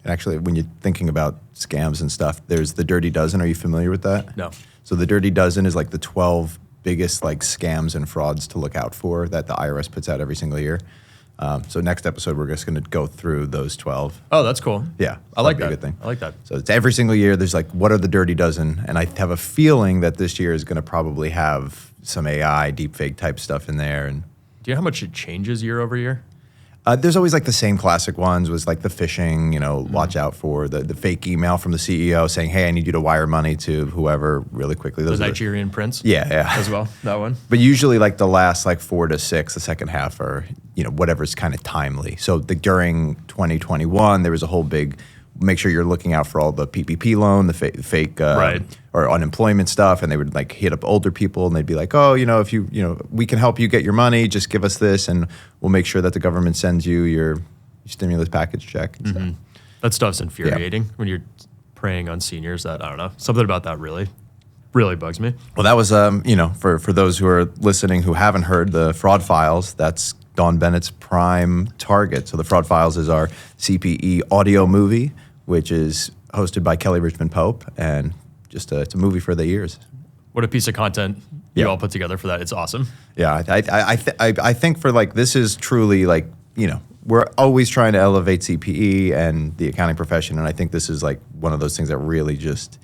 Actually, when you're thinking about scams and stuff, there's the Dirty Dozen. Are you familiar with that? No. So the Dirty Dozen is like the 12 biggest like scams and frauds to look out for that the IRS puts out every single year. So next episode, we're just going to go through those 12. Oh, that's cool. Yeah. I like that'd that. be a good thing. I like that. So it's every single year, there's like, what are the Dirty Dozen? And I have a feeling that this year is going to probably have some AI, deepfake type stuff in there. And Do you know how much it changes year over year? there's always like the same classic ones was like the phishing, watch out for the fake email from the CEO saying, hey, I need you to wire money to whoever really quickly. The Nigerian prince? Yeah. As well, that one. But usually like the last like 4 to 6, the second half are, whatever's kind of timely. So during 2021, there was a whole big, make sure you're looking out for all the PPP loan, the fake Right. or unemployment stuff. And they would like hit up older people and they'd be like, oh, if we can help you get your money, just give us this and we'll make sure that the government sends you your stimulus package check. And stuff. That stuff's infuriating when you're preying on seniors. That, I don't know, something about that really bugs me. Well, that was, for those who are listening who haven't heard the Fraud Files, that's Dawn Bennett's prime target. So the Fraud Files is our CPE audio movie, which is hosted by Kelly Richmond Pope, and just it's a movie for the ears. What a piece of content you all put together for that. It's awesome. Yeah, I think for like this is truly like we're always trying to elevate CPE and the accounting profession, and I think this is like one of those things that really just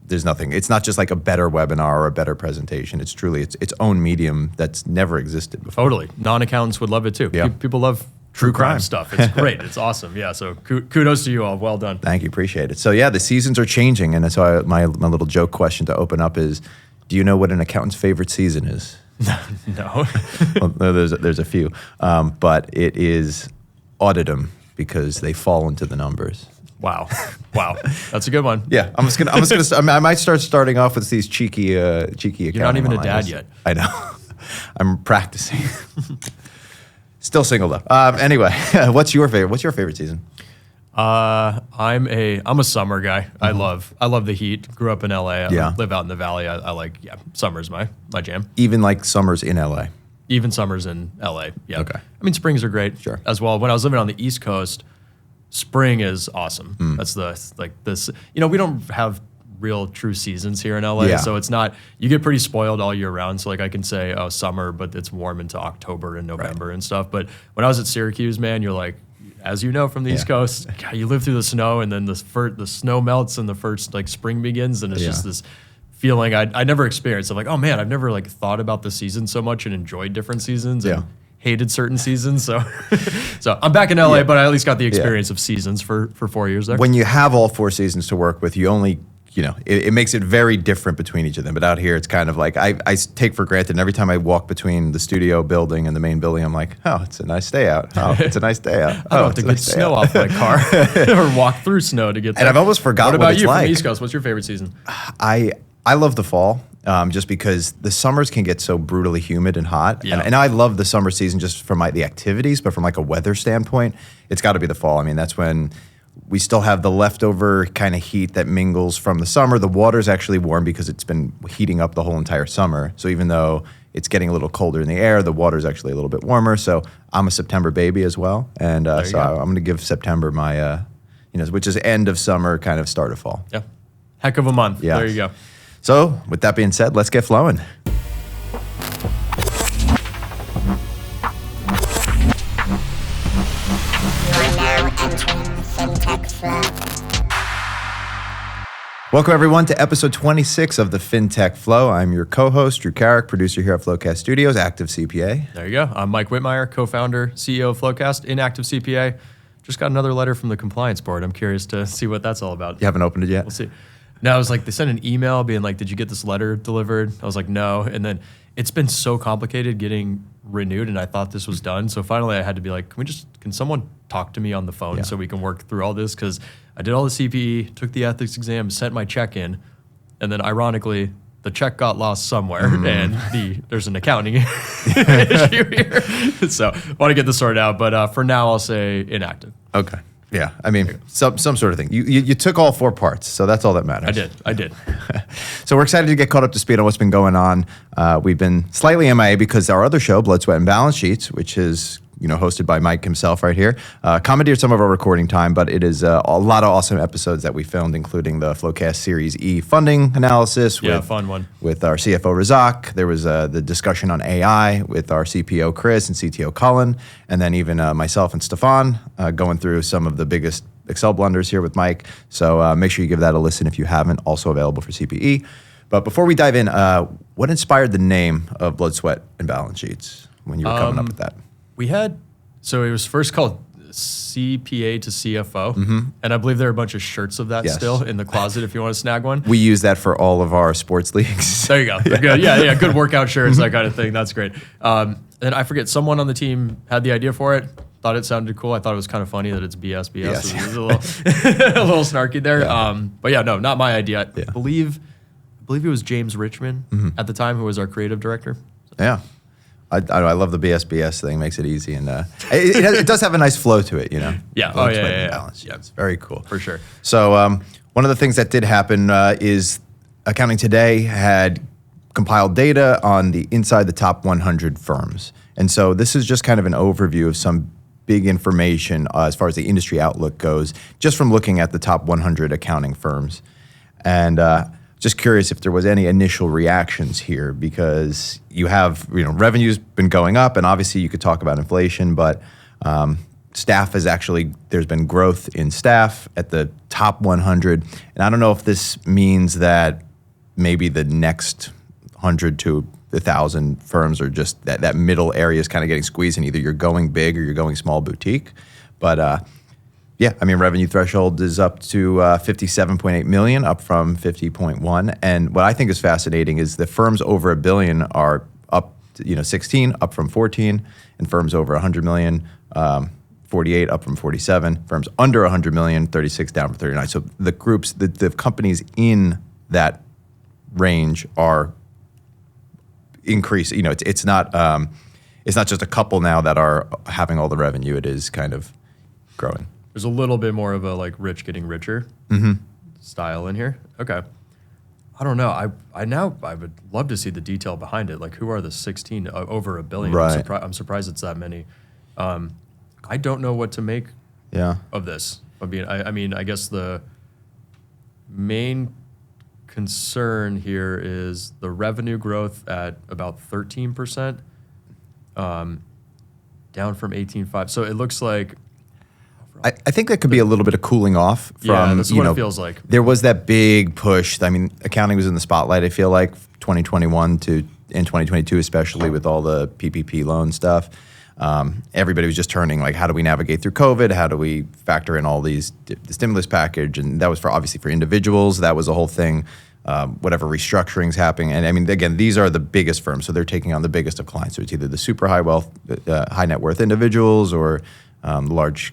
there's nothing. It's not just like a better webinar or a better presentation. It's truly its own medium that's never existed before. Totally. Non-accountants would love it too. Yeah. People love true crime stuff. It's great. It's awesome. Yeah. So kudos to you all. Well done. Thank you. Appreciate it. So yeah, the seasons are changing. And so my little joke question to open up is, do you know what an accountant's favorite season is? No. Well, there's a few. But it is auditum because they fall into the numbers. Wow. That's a good one. Yeah. I might start starting off with these cheeky accounting. You're not even a dad one-liners. yet. I know. I'm practicing. Still single though. Anyway, what's your favorite season? I'm a summer guy. Mm-hmm. I love the heat. Grew up in LA. Yeah. Live out in the valley. I like summer's my jam. Even like summers in LA. Even summers in LA. Yeah. Okay. I mean springs are great. Sure. As well. When I was living on the East Coast, spring is awesome. That's this. We don't have real true seasons here in LA, Yeah. so it's not. You get pretty spoiled all year round. So like I can say, oh, summer, but it's warm into October and November and stuff. But when I was at Syracuse, man, you're like, as you know from the East Coast, God, you live through the snow, and then the snow melts, and the first like spring begins, and it's just this feeling I never experienced. I'm like, oh man, I've never like thought about the season so much and enjoyed different seasons. And hated certain seasons. So I'm back in LA, but I at least got the experience of seasons for 4 years there. When you have all 4 seasons to work with, you only, it makes it very different between each of them. But out here, it's kind of like I take for granted. And every time I walk between the studio building and the main building, I'm like, oh, it's a nice day out. Oh, it's a nice day out. I don't have to get snow off my car or walk through snow to get there. And I've almost forgotten what what it's about you like. from the East Coast? What's your favorite season? I love the fall. Just because the summers can get so brutally humid and hot. Yeah. And I love the summer season just from the activities, but from like a weather standpoint, it's got to be the fall. I mean, that's when we still have the leftover kind of heat that mingles from the summer. The water's actually warm because it's been heating up the whole entire summer. So even though it's getting a little colder in the air, the water's actually a little bit warmer. So I'm a September baby as well. And so I'm going to give September my, which is end of summer, kind of start of fall. Yeah. Heck of a month. Yeah. There you go. So with that being said, let's get flowing. Welcome everyone to episode 26 of the Fintech Flo. I'm your co-host, Drew Carrick, producer here at FloQast Studios, active CPA. There you go. I'm Mike Whitmire, co-founder, CEO of FloQast, inactive CPA. Just got another letter from the compliance board. I'm curious to see what that's all about. You haven't opened it yet? We'll see. No, I was like, they sent an email being like, did you get this letter delivered? I was like, no. And then it's been so complicated getting renewed, and I thought this was done. So finally I had to be like, can someone talk to me on the phone so we can work through all this? Because I did all the CPE, took the ethics exam, sent my check in, and then ironically, the check got lost somewhere, and there's an accounting issue here. So I want to get this sorted out, but for now I'll say inactive. Okay. Yeah, I mean, some sort of thing. You took all 4 parts, so that's all that matters. I did. So we're excited to get caught up to speed on what's been going on. We've been slightly MIA because our other show, Blood, Sweat, and Balance Sheets, which has hosted by Mike himself right here. Commandeered some of our recording time, but it is a lot of awesome episodes that we filmed, including the FloQast Series E funding analysis. Fun one. With our CFO Razak. There was the discussion on AI with our CPO Chris and CTO Cullen, and then even myself and Stefan going through some of the biggest Excel blunders here with Mike. So make sure you give that a listen if you haven't. Also available for CPE. But before we dive in, what inspired the name of Blood, Sweat, and Balance Sheets when you were coming up with that? So it was first called CPA to CFO, and I believe there are a bunch of shirts of that still in the closet if you want to snag one. We use that for all of our sports leagues. There you go. Good. Yeah, good workout shirts, that kind of thing. That's great. And I forget, someone on the team had the idea for it, thought it sounded cool. I thought it was kind of funny that it's BS. Yes. It was a little snarky there. Yeah. But yeah, no, not my idea. I believe it was James Richmond at the time who was our creative director. Yeah. I love the BS thing. Makes it easy, and it does have a nice flow to it, Yeah. Blood, Oh, Sweat, yeah. and Balance. It's very cool. For sure. So one of the things that did happen is Accounting Today had compiled data on the inside the top 100 firms. And so this is just kind of an overview of some big information as far as the industry outlook goes, just from looking at the top 100 accounting firms. And just curious if there was any initial reactions here, because you have, revenue's been going up, and obviously you could talk about inflation, but staff there's been growth in staff at the top 100. And I don't know if this means that maybe the next 100 to 1,000 firms are just that middle area is kind of getting squeezed, and either you're going big or you're going small boutique. But revenue threshold is up to 57.8 million, up from 50.1. And what I think is fascinating is the firms over $1 billion are up, 16, up from 14, and firms over 100 million, 48, up from 47. Firms under 100 million, 36, down from 39. So the groups, the companies in that range are increasing. It's not just a couple now that are having all the revenue. It is kind of growing. There's a little bit more of a rich getting richer style in here. Okay. I don't know. I would love to see the detail behind it. Who are the 16 over $1 billion? Right. I'm surprised it's that many. I don't know what to make of this. I guess the main concern here is the revenue growth at about 13%, down from 18.5. So it looks like I think that could be a little bit of cooling off from, that's what it feels like. There was that big push. Accounting was in the spotlight, I feel like, 2021 to in 2022, especially with all the PPP loan stuff. Everybody was just turning, how do we navigate through COVID? How do we factor in all the stimulus package? And that was obviously for individuals. That was a whole thing, whatever restructurings happening. And again, these are the biggest firms. So they're taking on the biggest of clients. So it's either the super high wealth, high net worth individuals, or large,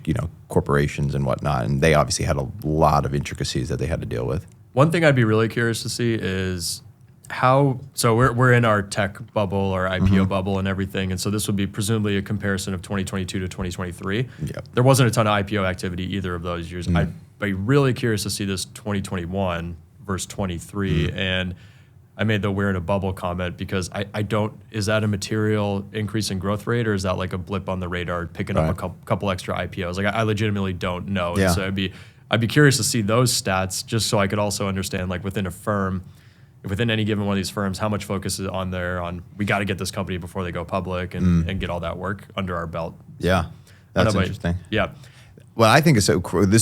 corporations and whatnot. And they obviously had a lot of intricacies that they had to deal with. One thing I'd be really curious to see is so we're in our tech bubble, our IPO bubble and everything. And so this would be presumably a comparison of 2022 to 2023. Yep. There wasn't a ton of IPO activity either of those years. I'd be really curious to see this 2021 versus 23. And I made the we're in a bubble comment because I don't, is that a material increase in growth rate, or is that a blip on the radar picking up a couple extra IPOs? I legitimately don't know. Yeah. And so I'd be curious to see those stats, just so I could also understand within a firm, within any given one of these firms, how much focus is on we got to get this company before they go public and get all that work under our belt. Yeah, that's interesting. Yeah. Well, I think this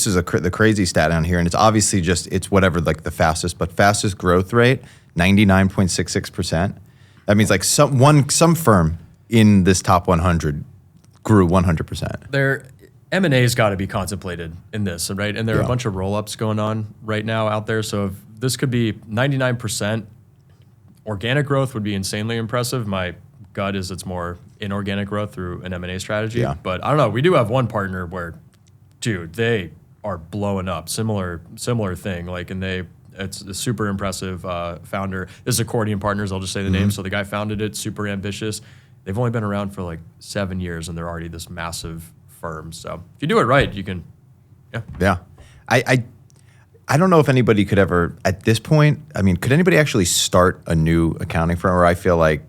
is the crazy stat down here, and it's obviously it's whatever the fastest growth rate, 99.66%. That means some firm in this top 100 grew 100%. Their M&A's got to be contemplated in this, right? And there are a bunch of roll-ups going on right now out there. So if this could be 99%, organic growth would be insanely impressive. My gut is it's more inorganic growth through an M&A strategy. Yeah. But I don't know. We do have one partner where, dude, they are blowing up. Similar thing. It's a super impressive founder. This is Accordion Partners. I'll just say the name. So the guy founded it. Super ambitious. They've only been around for 7 years, and they're already this massive firm. So if you do it right, you can. Yeah. I don't know if anybody could ever at this point. Could anybody actually start a new accounting firm? Or I feel I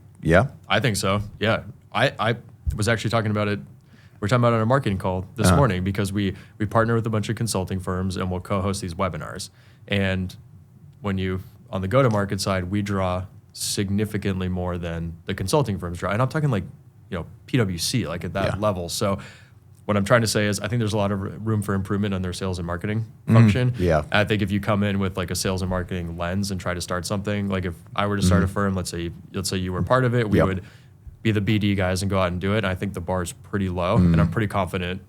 think so. Yeah. I was actually talking about it. we're talking about on our marketing call this morning because we partner with a bunch of consulting firms and we'll co-host these webinars. And when you, on the go-to-market side, we draw significantly more than the consulting firms draw. And I'm talking like, PwC, like at that level. So what I'm trying to say is I think there's a lot of room for improvement on their sales and marketing function. Yeah. I think if you come in with like a sales and marketing lens and try to start something, like if I were to start a firm, let's say you were part of it, we would be the BD guys and go out and do it. And I think the bar is pretty low and I'm pretty confident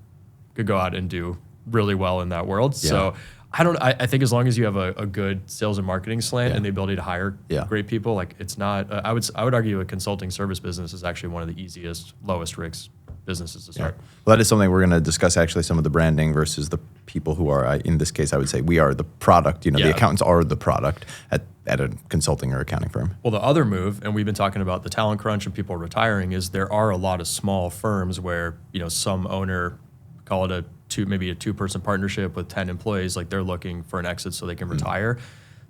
could go out and do really well in that world. Yeah. So I think as long as you have a good sales and marketing slant and the ability to hire great people, like it's not, I would argue a consulting service business is actually one of the easiest, lowest risk businesses to start. Well, that is something we're going to discuss actually, some of the branding versus the people who are, in this case, I would say we are the product, the accountants are the product at a consulting or accounting firm. Well, the other move, and we've been talking about the talent crunch and people retiring, is there are a lot of small firms where, some owner, call it maybe a two-person partnership with 10 employees, like they're looking for an exit so they can retire.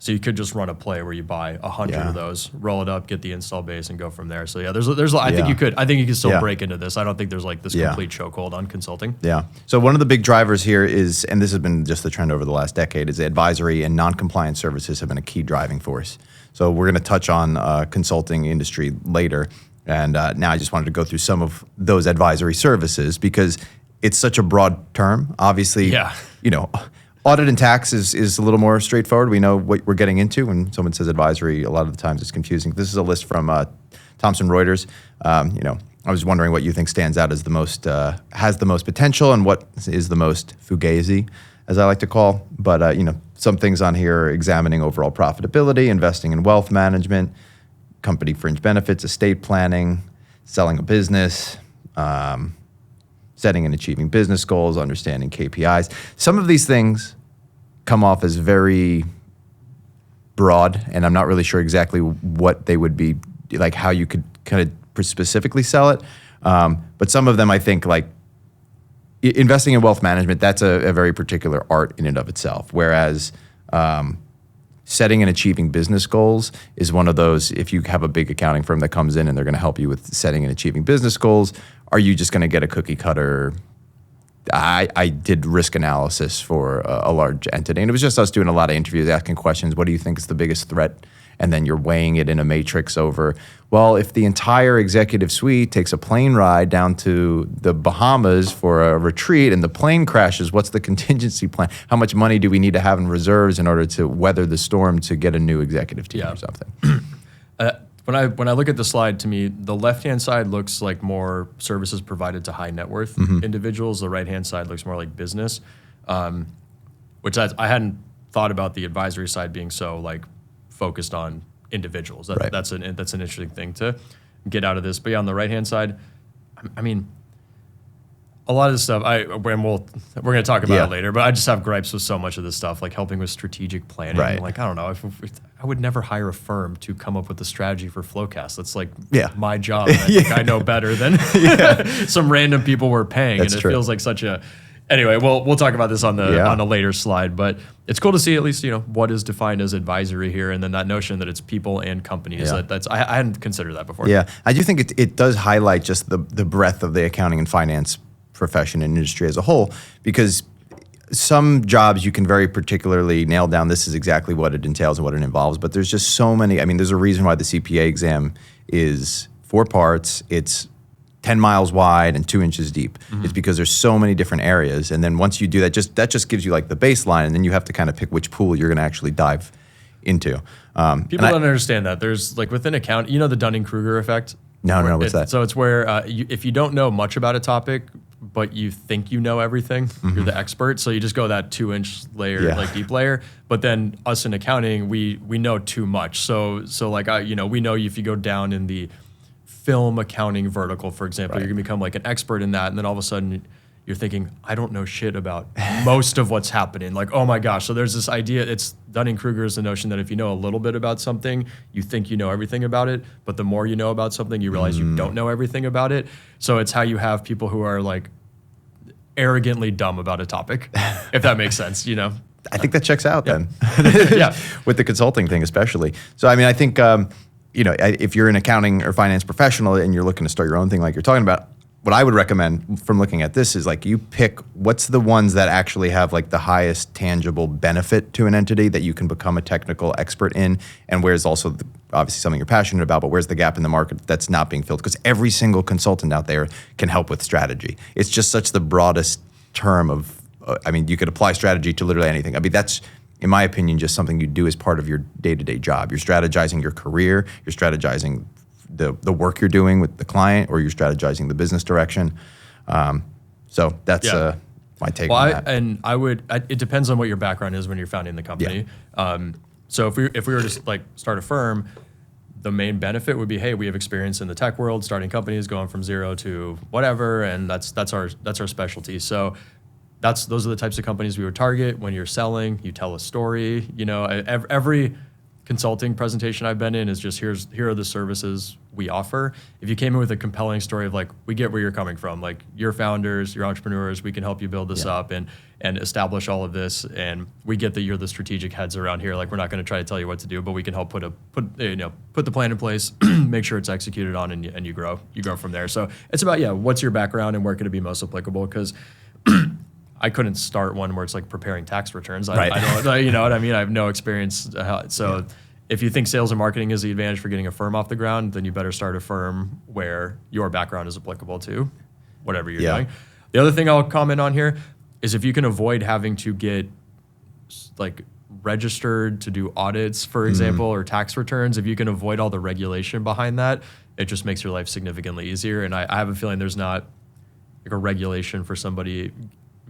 So you could just run a play where you buy 100 of those, roll it up, get the install base, and go from there. So there's I think you could still break into this. I don't think there's like this complete chokehold on consulting. Yeah. So one of the big drivers here is, and this has been just the trend over the last decade, is advisory and non-compliant services have been a key driving force. So we're going to touch on consulting industry later, and now I just wanted to go through some of those advisory services because it's such a broad term. Obviously, audit and tax is a little more straightforward. We know what we're getting into. When someone says advisory, a lot of the times it's confusing. This is a list from Thomson Reuters. I was wondering what you think stands out as the most, has the most potential and what is the most fugazi, as I like to call. But, some things on here are examining overall profitability, investing in wealth management, company fringe benefits, estate planning, selling a business, setting and achieving business goals, understanding KPIs. Some of these things come off as very broad, and I'm not really sure exactly what they would be, like how you could kind of specifically sell it. But some of them, I think, like investing in wealth management, that's a very particular art in and of itself. Whereas setting and achieving business goals is one of those, if you have a big accounting firm that comes in and they're going to help you with setting and achieving business goals, are you just going to get a cookie cutter? I did risk analysis for a large entity, and it was just us doing a lot of interviews, asking questions. What do you think is the biggest threat? And then you're weighing it in a matrix over, well, if the entire executive suite takes a plane ride down to the Bahamas for a retreat and the plane crashes, what's the contingency plan? How much money do we need to have in reserves in order to weather the storm to get a new executive team or something? When I look at the slide, to me, the left-hand side looks like more services provided to high net worth individuals. The right-hand side looks more like business, which I hadn't thought about the advisory side being so like focused on individuals. That's an interesting thing to get out of this. But yeah, on the right-hand side, I mean, a lot of this stuff, we're going to talk about it later, but I just have gripes with so much of this stuff, like helping with strategic planning. Right. Like, I don't know, if I would never hire a firm to come up with a strategy for FloQast. That's like my job. And I think I know better than some random people we're paying. That's and it true. feels like such a, anyway, we'll talk about this on a later slide, but it's cool to see at least, what is defined as advisory here. And then that notion that it's people and companies I hadn't considered that before. Yeah. I do think it does highlight just the breadth of the accounting and finance profession and industry as a whole, because some jobs you can very particularly nail down, this is exactly what it entails and what it involves, but there's just so many. I mean, there's a reason why the CPA exam is 4 parts, it's 10 miles wide and 2 inches deep. It's because there's so many different areas, and then once you do that just gives you like the baseline, and then you have to kind of pick which pool you're going to actually dive into. People don't understand that. There's like within account, the Dunning-Kruger effect? No, what's that? So it's where if you don't know much about a topic, but you think you know everything, you're the expert. So you just go that 2-inch layer, like deep layer. But then us in accounting, we know too much. So like we know if you go down in the film accounting vertical, for example, you're gonna become like an expert in that, and then all of a sudden you're thinking, I don't know shit about most of what's happening. Like, oh my gosh. So there's this idea, it's Dunning-Kruger is the notion that if you know a little bit about something, you think you know everything about it. But the more you know about something, you realize you don't know everything about it. So it's how you have people who are like arrogantly dumb about a topic, if that makes sense, I think that checks out then. Yeah. With the consulting thing especially. So, I mean, I think, if you're an accounting or finance professional and you're looking to start your own thing like you're talking about, what I would recommend from looking at this is like you pick what's the ones that actually have like the highest tangible benefit to an entity that you can become a technical expert in, and where's also obviously something you're passionate about, but where's the gap in the market that's not being filled? Because every single consultant out there can help with strategy. It's just such the broadest term of, I mean, you could apply strategy to literally anything. I mean, that's, in my opinion, just something you do as part of your day-to-day job. You're strategizing your career, you're strategizing the work you're doing with the client, or you're strategizing the business direction. So that's my take on that. And it depends on what your background is when you're founding the company. So if we were to like start a firm, the main benefit would be, hey, we have experience in the tech world, starting companies, going from zero to whatever, and that's our specialty. So those are the types of companies we would target. When you're selling, you tell a story. You know, every consulting presentation I've been in is just here are the services we offer. If you came in with a compelling story of like, we get where you're coming from, like you're founders, you're entrepreneurs, we can help you build this up and establish all of this, and we get that you're the strategic heads around here. Like, we're not going to try to tell you what to do, but we can help put the plan in place, make sure it's executed on, and you grow from there. So it's about what's your background and where could it be most applicable? Because I couldn't start one where it's like preparing tax returns. I don't, you know what I mean? I have no experience. If you think sales and marketing is the advantage for getting a firm off the ground, then you better start a firm where your background is applicable to whatever you're doing. The other thing I'll comment on here is if you can avoid having to get like registered to do audits, for example, or tax returns, if you can avoid all the regulation behind that, it just makes your life significantly easier. And I have a feeling there's not like a regulation for somebody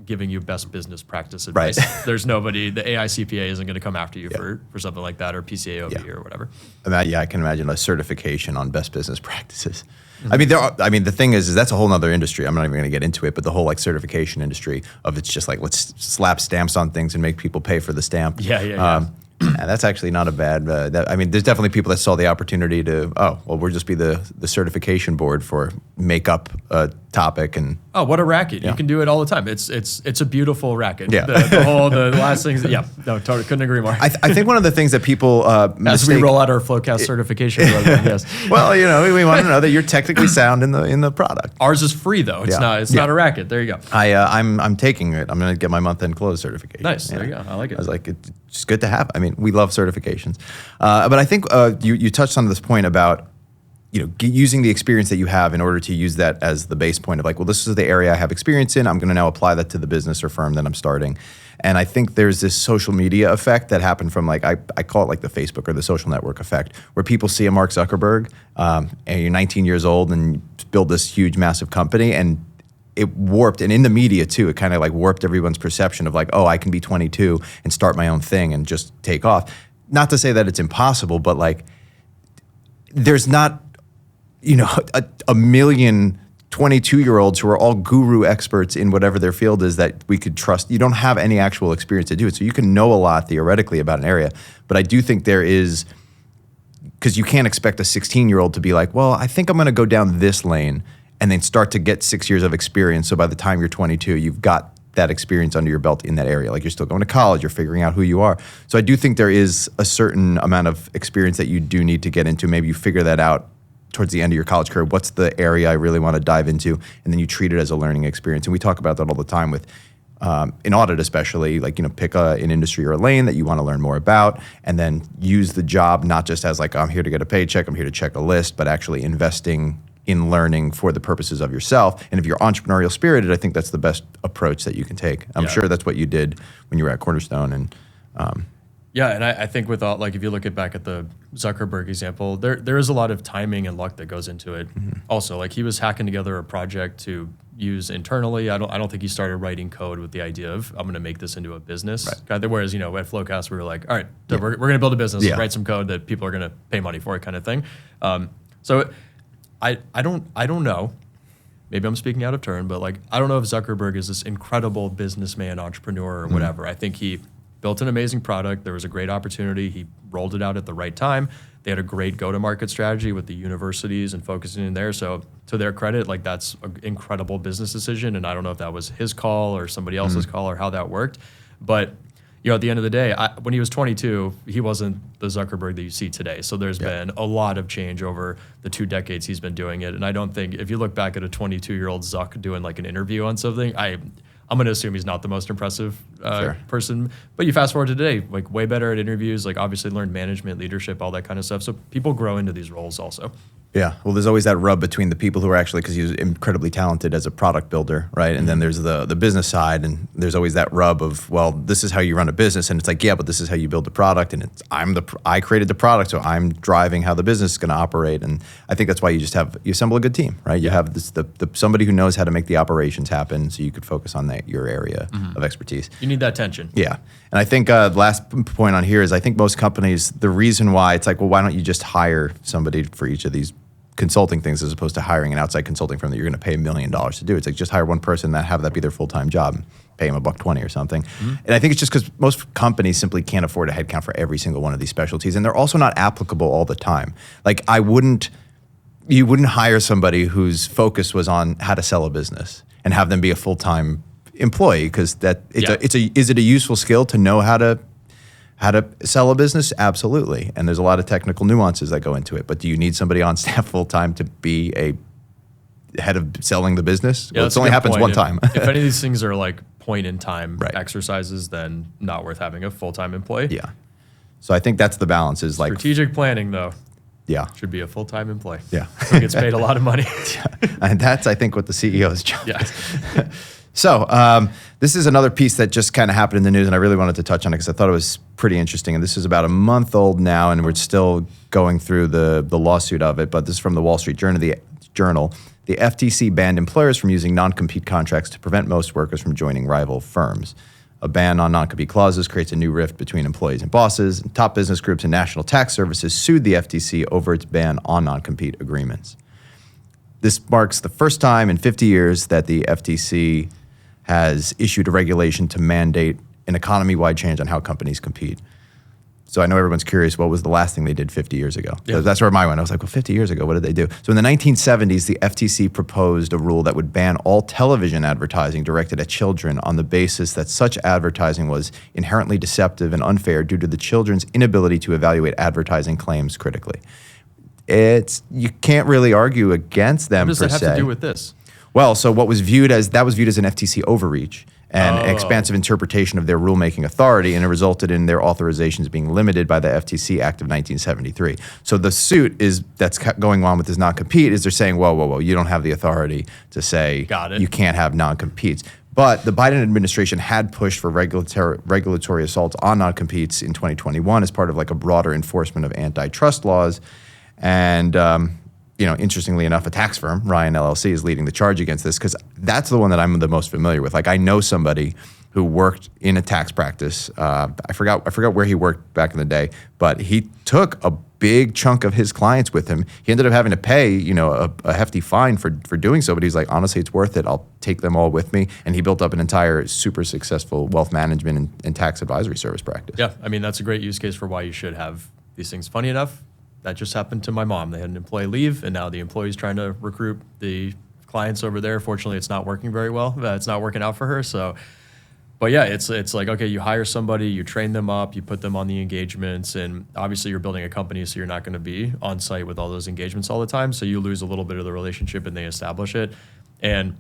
giving you best business practice advice. Right. There's nobody, the AICPA isn't going to come after you for something like that, or PCAOB or whatever. I can imagine a certification on best business practices. Mm-hmm. I mean, the thing is that's a whole nother industry. I'm not even going to get into it, but the whole like certification industry of it's just like, let's slap stamps on things and make people pay for the stamp. And that's actually not a bad, there's definitely people that saw the opportunity to, we'll just be the certification board for make up a topic. And what a racket. You can do it all the time. It's a beautiful racket. The last things, totally couldn't agree more. I think one of the things that people as we roll out our FloQast certification program, yes. Well, we want to know that you're technically sound in the product. Ours is free though. It's not a racket. There you go. I'm taking it. I'm going to get my month-end close certification. Nice. There you go. I like it. I was like, it's just good to have. I mean, we love certifications. But I think you touched on this point about using the experience that you have in order to use that as the base point of like, well, this is the area I have experience in. I'm going to now apply that to the business or firm that I'm starting. And I think there's this social media effect that happened from like, I call it like the Facebook or the social network effect, where people see a Mark Zuckerberg and you're 19 years old and you build this huge, massive company, and it warped, and in the media too, it kind of like warped everyone's perception of like, I can be 22 and start my own thing and just take off. Not to say that it's impossible, but like there's not, a million 22-year-olds who are all guru experts in whatever their field is that we could trust. You don't have any actual experience to do it. So you can know a lot theoretically about an area, but I do think there is, because you can't expect a 16-year-old to be like, well, I think I'm going to go down this lane and then start to get 6 years of experience. So by the time you're 22, you've got that experience under your belt in that area. Like you're still going to college, you're figuring out who you are. So I do think there is a certain amount of experience that you do need to get into. Maybe you figure that out towards the end of your college career. What's the area I really want to dive into? And then you treat it as a learning experience. And we talk about that all the time with, in audit especially, like, pick an industry or a lane that you want to learn more about, and then use the job not just as like, I'm here to get a paycheck, I'm here to check a list, but actually investing in learning for the purposes of yourself. And if you're entrepreneurial spirited, I think that's the best approach that you can take. I'm sure that's what you did when you were at Cornerstone. And and I think with all, like, if you look back at the Zuckerberg example, there is a lot of timing and luck that goes into it. Mm-hmm. Also, like, he was hacking together a project to use internally. I don't think he started writing code with the idea of, I'm going to make this into a business. Right. Whereas, at FloQast, we were like, all right, we're going to build a business, write some code that people are going to pay money for, kind of thing. So I don't know. Maybe I'm speaking out of turn, but like, I don't know if Zuckerberg is this incredible businessman, entrepreneur, or whatever. I think he built an amazing product. There was a great opportunity. He rolled it out at the right time. They had a great go-to-market strategy with the universities and focusing in there. So to their credit, like, that's an incredible business decision. And I don't know if that was his call or somebody else's call or how that worked. But at the end of the day, when he was 22, he wasn't the Zuckerberg that you see today. So there's been a lot of change over the 2 decades he's been doing it. And I don't think, if you look back at a 22-year-old Zuck doing like an interview on something, I'm going to assume he's not the most impressive person. But you fast forward to today, like way better at interviews, like obviously learned management, leadership, all that kind of stuff. So people grow into these roles also. Yeah, well, there's always that rub between the people who are actually, because he's incredibly talented as a product builder, right? And then there's the business side, and there's always that rub of, well, this is how you run a business, and it's like, yeah, but this is how you build a product, and I created the product, so I'm driving how the business is going to operate, and I think that's why you assemble a good team, right? You have somebody who knows how to make the operations happen, so you could focus on your area of expertise. You need that tension. Yeah, and I think the last point on here is I think most companies, the reason why it's like, well, why don't you just hire somebody for each of these consulting things as opposed to hiring an outside consulting firm that you're going to pay $1 million to do. It's like just hire one person that have that be their full-time job and pay them $120 or something. And I think it's just because most companies simply can't afford a headcount for every single one of these specialties, and they're also not applicable all the time. Like you wouldn't hire somebody whose focus was on how to sell a business and have them be a full-time employee, because is it a useful skill to know how to sell a business? Absolutely. And there's a lot of technical nuances that go into it. But do you need somebody on staff full time to be a head of selling the business? Yeah, well, it only happens one time. If any of these things are like point in time exercises, then not worth having a full-time employee. Yeah. So I think that's the balance, is like strategic planning though. Yeah. Should be a full-time employee. Yeah. Who gets paid a lot of money. And that's, I think, what the CEO's job Yeah. is. So this is another piece that just kind of happened in the news, and I really wanted to touch on it because I thought it was pretty interesting. And this is about a month old now, and we're still going through the lawsuit of it. But this is from the Wall Street Journal. The FTC banned employers from using non-compete contracts to prevent most workers from joining rival firms. A ban on non-compete clauses creates a new rift between employees and bosses. And top business groups and national tax services sued the FTC over its ban on non-compete agreements. This marks the first time in 50 years that the FTC has issued a regulation to mandate an economy-wide change on how companies compete. So I know everyone's curious, what was the last thing they did 50 years ago? Yeah. That's where my went. I was like, well, 50 years ago, what did they do? So in the 1970s, the FTC proposed a rule that would ban all television advertising directed at children on the basis that such advertising was inherently deceptive and unfair due to the children's inability to evaluate advertising claims critically. You can't really argue against them per se. What does that have to do with this? Well, so what was viewed as an FTC overreach and expansive interpretation of their rulemaking authority, and it resulted in their authorizations being limited by the FTC Act of 1973. So the suit that's going on with this non-compete is they're saying, whoa, you don't have the authority to say you can't have non-competes. But the Biden administration had pushed for regulatory assaults on non-competes in 2021 as part of like a broader enforcement of antitrust laws. And interestingly enough, a tax firm, Ryan LLC, is leading the charge against this because that's the one that I'm the most familiar with. Like I know somebody who worked in a tax practice. I forgot where he worked back in the day, but he took a big chunk of his clients with him. He ended up having to pay, a hefty fine for doing so. But he's like, honestly, it's worth it. I'll take them all with me. And he built up an entire super successful wealth management and tax advisory service practice. Yeah, I mean that's a great use case for why you should have these things. Funny enough, that just happened to my mom. They had an employee leave, and now the employee's trying to recruit the clients over there. Fortunately, it's not working very well. It's not working out for her. So, but yeah, it's like, okay, you hire somebody, you train them up, you put them on the engagements, and obviously you're building a company, so you're not going to be on site with all those engagements all the time. So you lose a little bit of the relationship, and they establish it. And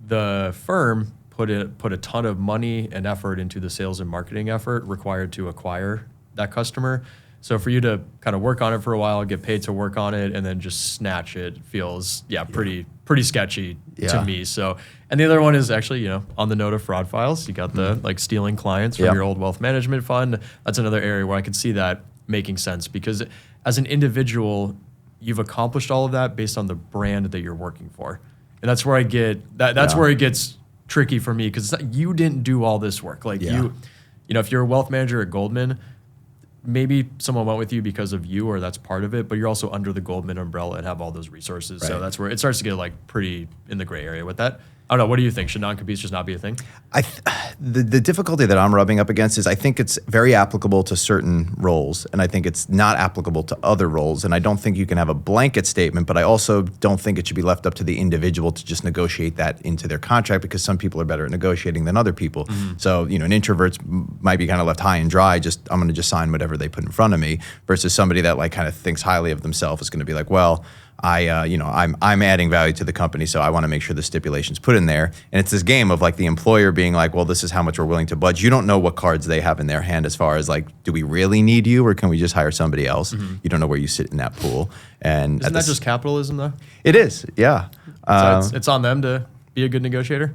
the firm put a ton of money and effort into the sales and marketing effort required to acquire that customer. So for you to kind of work on it for a while, get paid to work on it, and then just snatch it feels, pretty sketchy to me. So, and the other one is actually, on the note of fraud files, you got the like stealing clients from your old wealth management fund. That's another area where I could see that making sense because as an individual, you've accomplished all of that based on the brand that you're working for. And that's where I get that. That's where it gets tricky for me because you didn't do all this work. Like if you're a wealth manager at Goldman, maybe someone went with you because of you or that's part of it, but you're also under the Goldman umbrella and have all those resources. Right. So that's where it starts to get like pretty in the gray area with that. I don't know. What do you think? Should non-competes just not be a thing? The difficulty that I'm rubbing up against is I think it's very applicable to certain roles, and I think it's not applicable to other roles. And I don't think you can have a blanket statement, but I also don't think it should be left up to the individual to just negotiate that into their contract, because some people are better at negotiating than other people. So, an introvert might be kind of left high and dry. I'm going to just sign whatever they put in front of me, versus somebody that like kind of thinks highly of themselves is going to be like, well, I'm adding value to the company, so I want to make sure the stipulation's put in there. And it's this game of like the employer being like, well, this is how much we're willing to budge. You don't know what cards they have in their hand as far as like, do we really need you, or can we just hire somebody else? You don't know where you sit in that pool. And isn't that just capitalism, though? It is, yeah. So it's on them to be a good negotiator.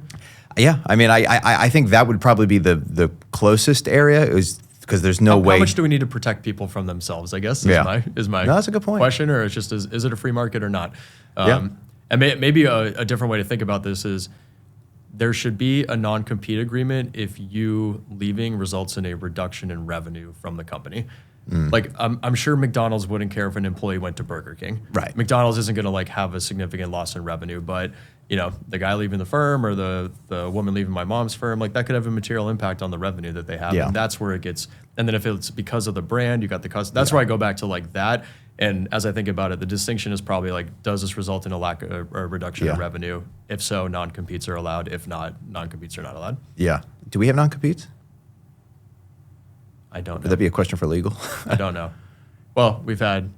Yeah, I mean, I think that would probably be the closest area. Is because there's no way. How much do we need to protect people from themselves, I guess, is my No, that's a good point. question, or it's just, is it a free market or not? Yeah. And maybe a different way to think about this is there should be a non-compete agreement if you leaving results in a reduction in revenue from the company. Like, I'm sure McDonald's wouldn't care if an employee went to Burger King. Right. McDonald's isn't going to like have a significant loss in revenue, but the guy leaving the firm or the woman leaving my mom's firm, like that could have a material impact on the revenue that they have. Yeah. And that's where it gets, and then if it's because of the brand, you got the customer, that's where I go back to like that. And as I think about it, the distinction is probably like, does this result in a lack of or reduction in revenue? If so, non-competes are allowed. If not, non-competes are not allowed. Yeah. Do we have non-competes? I don't know. Would that be a question for legal? I don't know. Well, we've had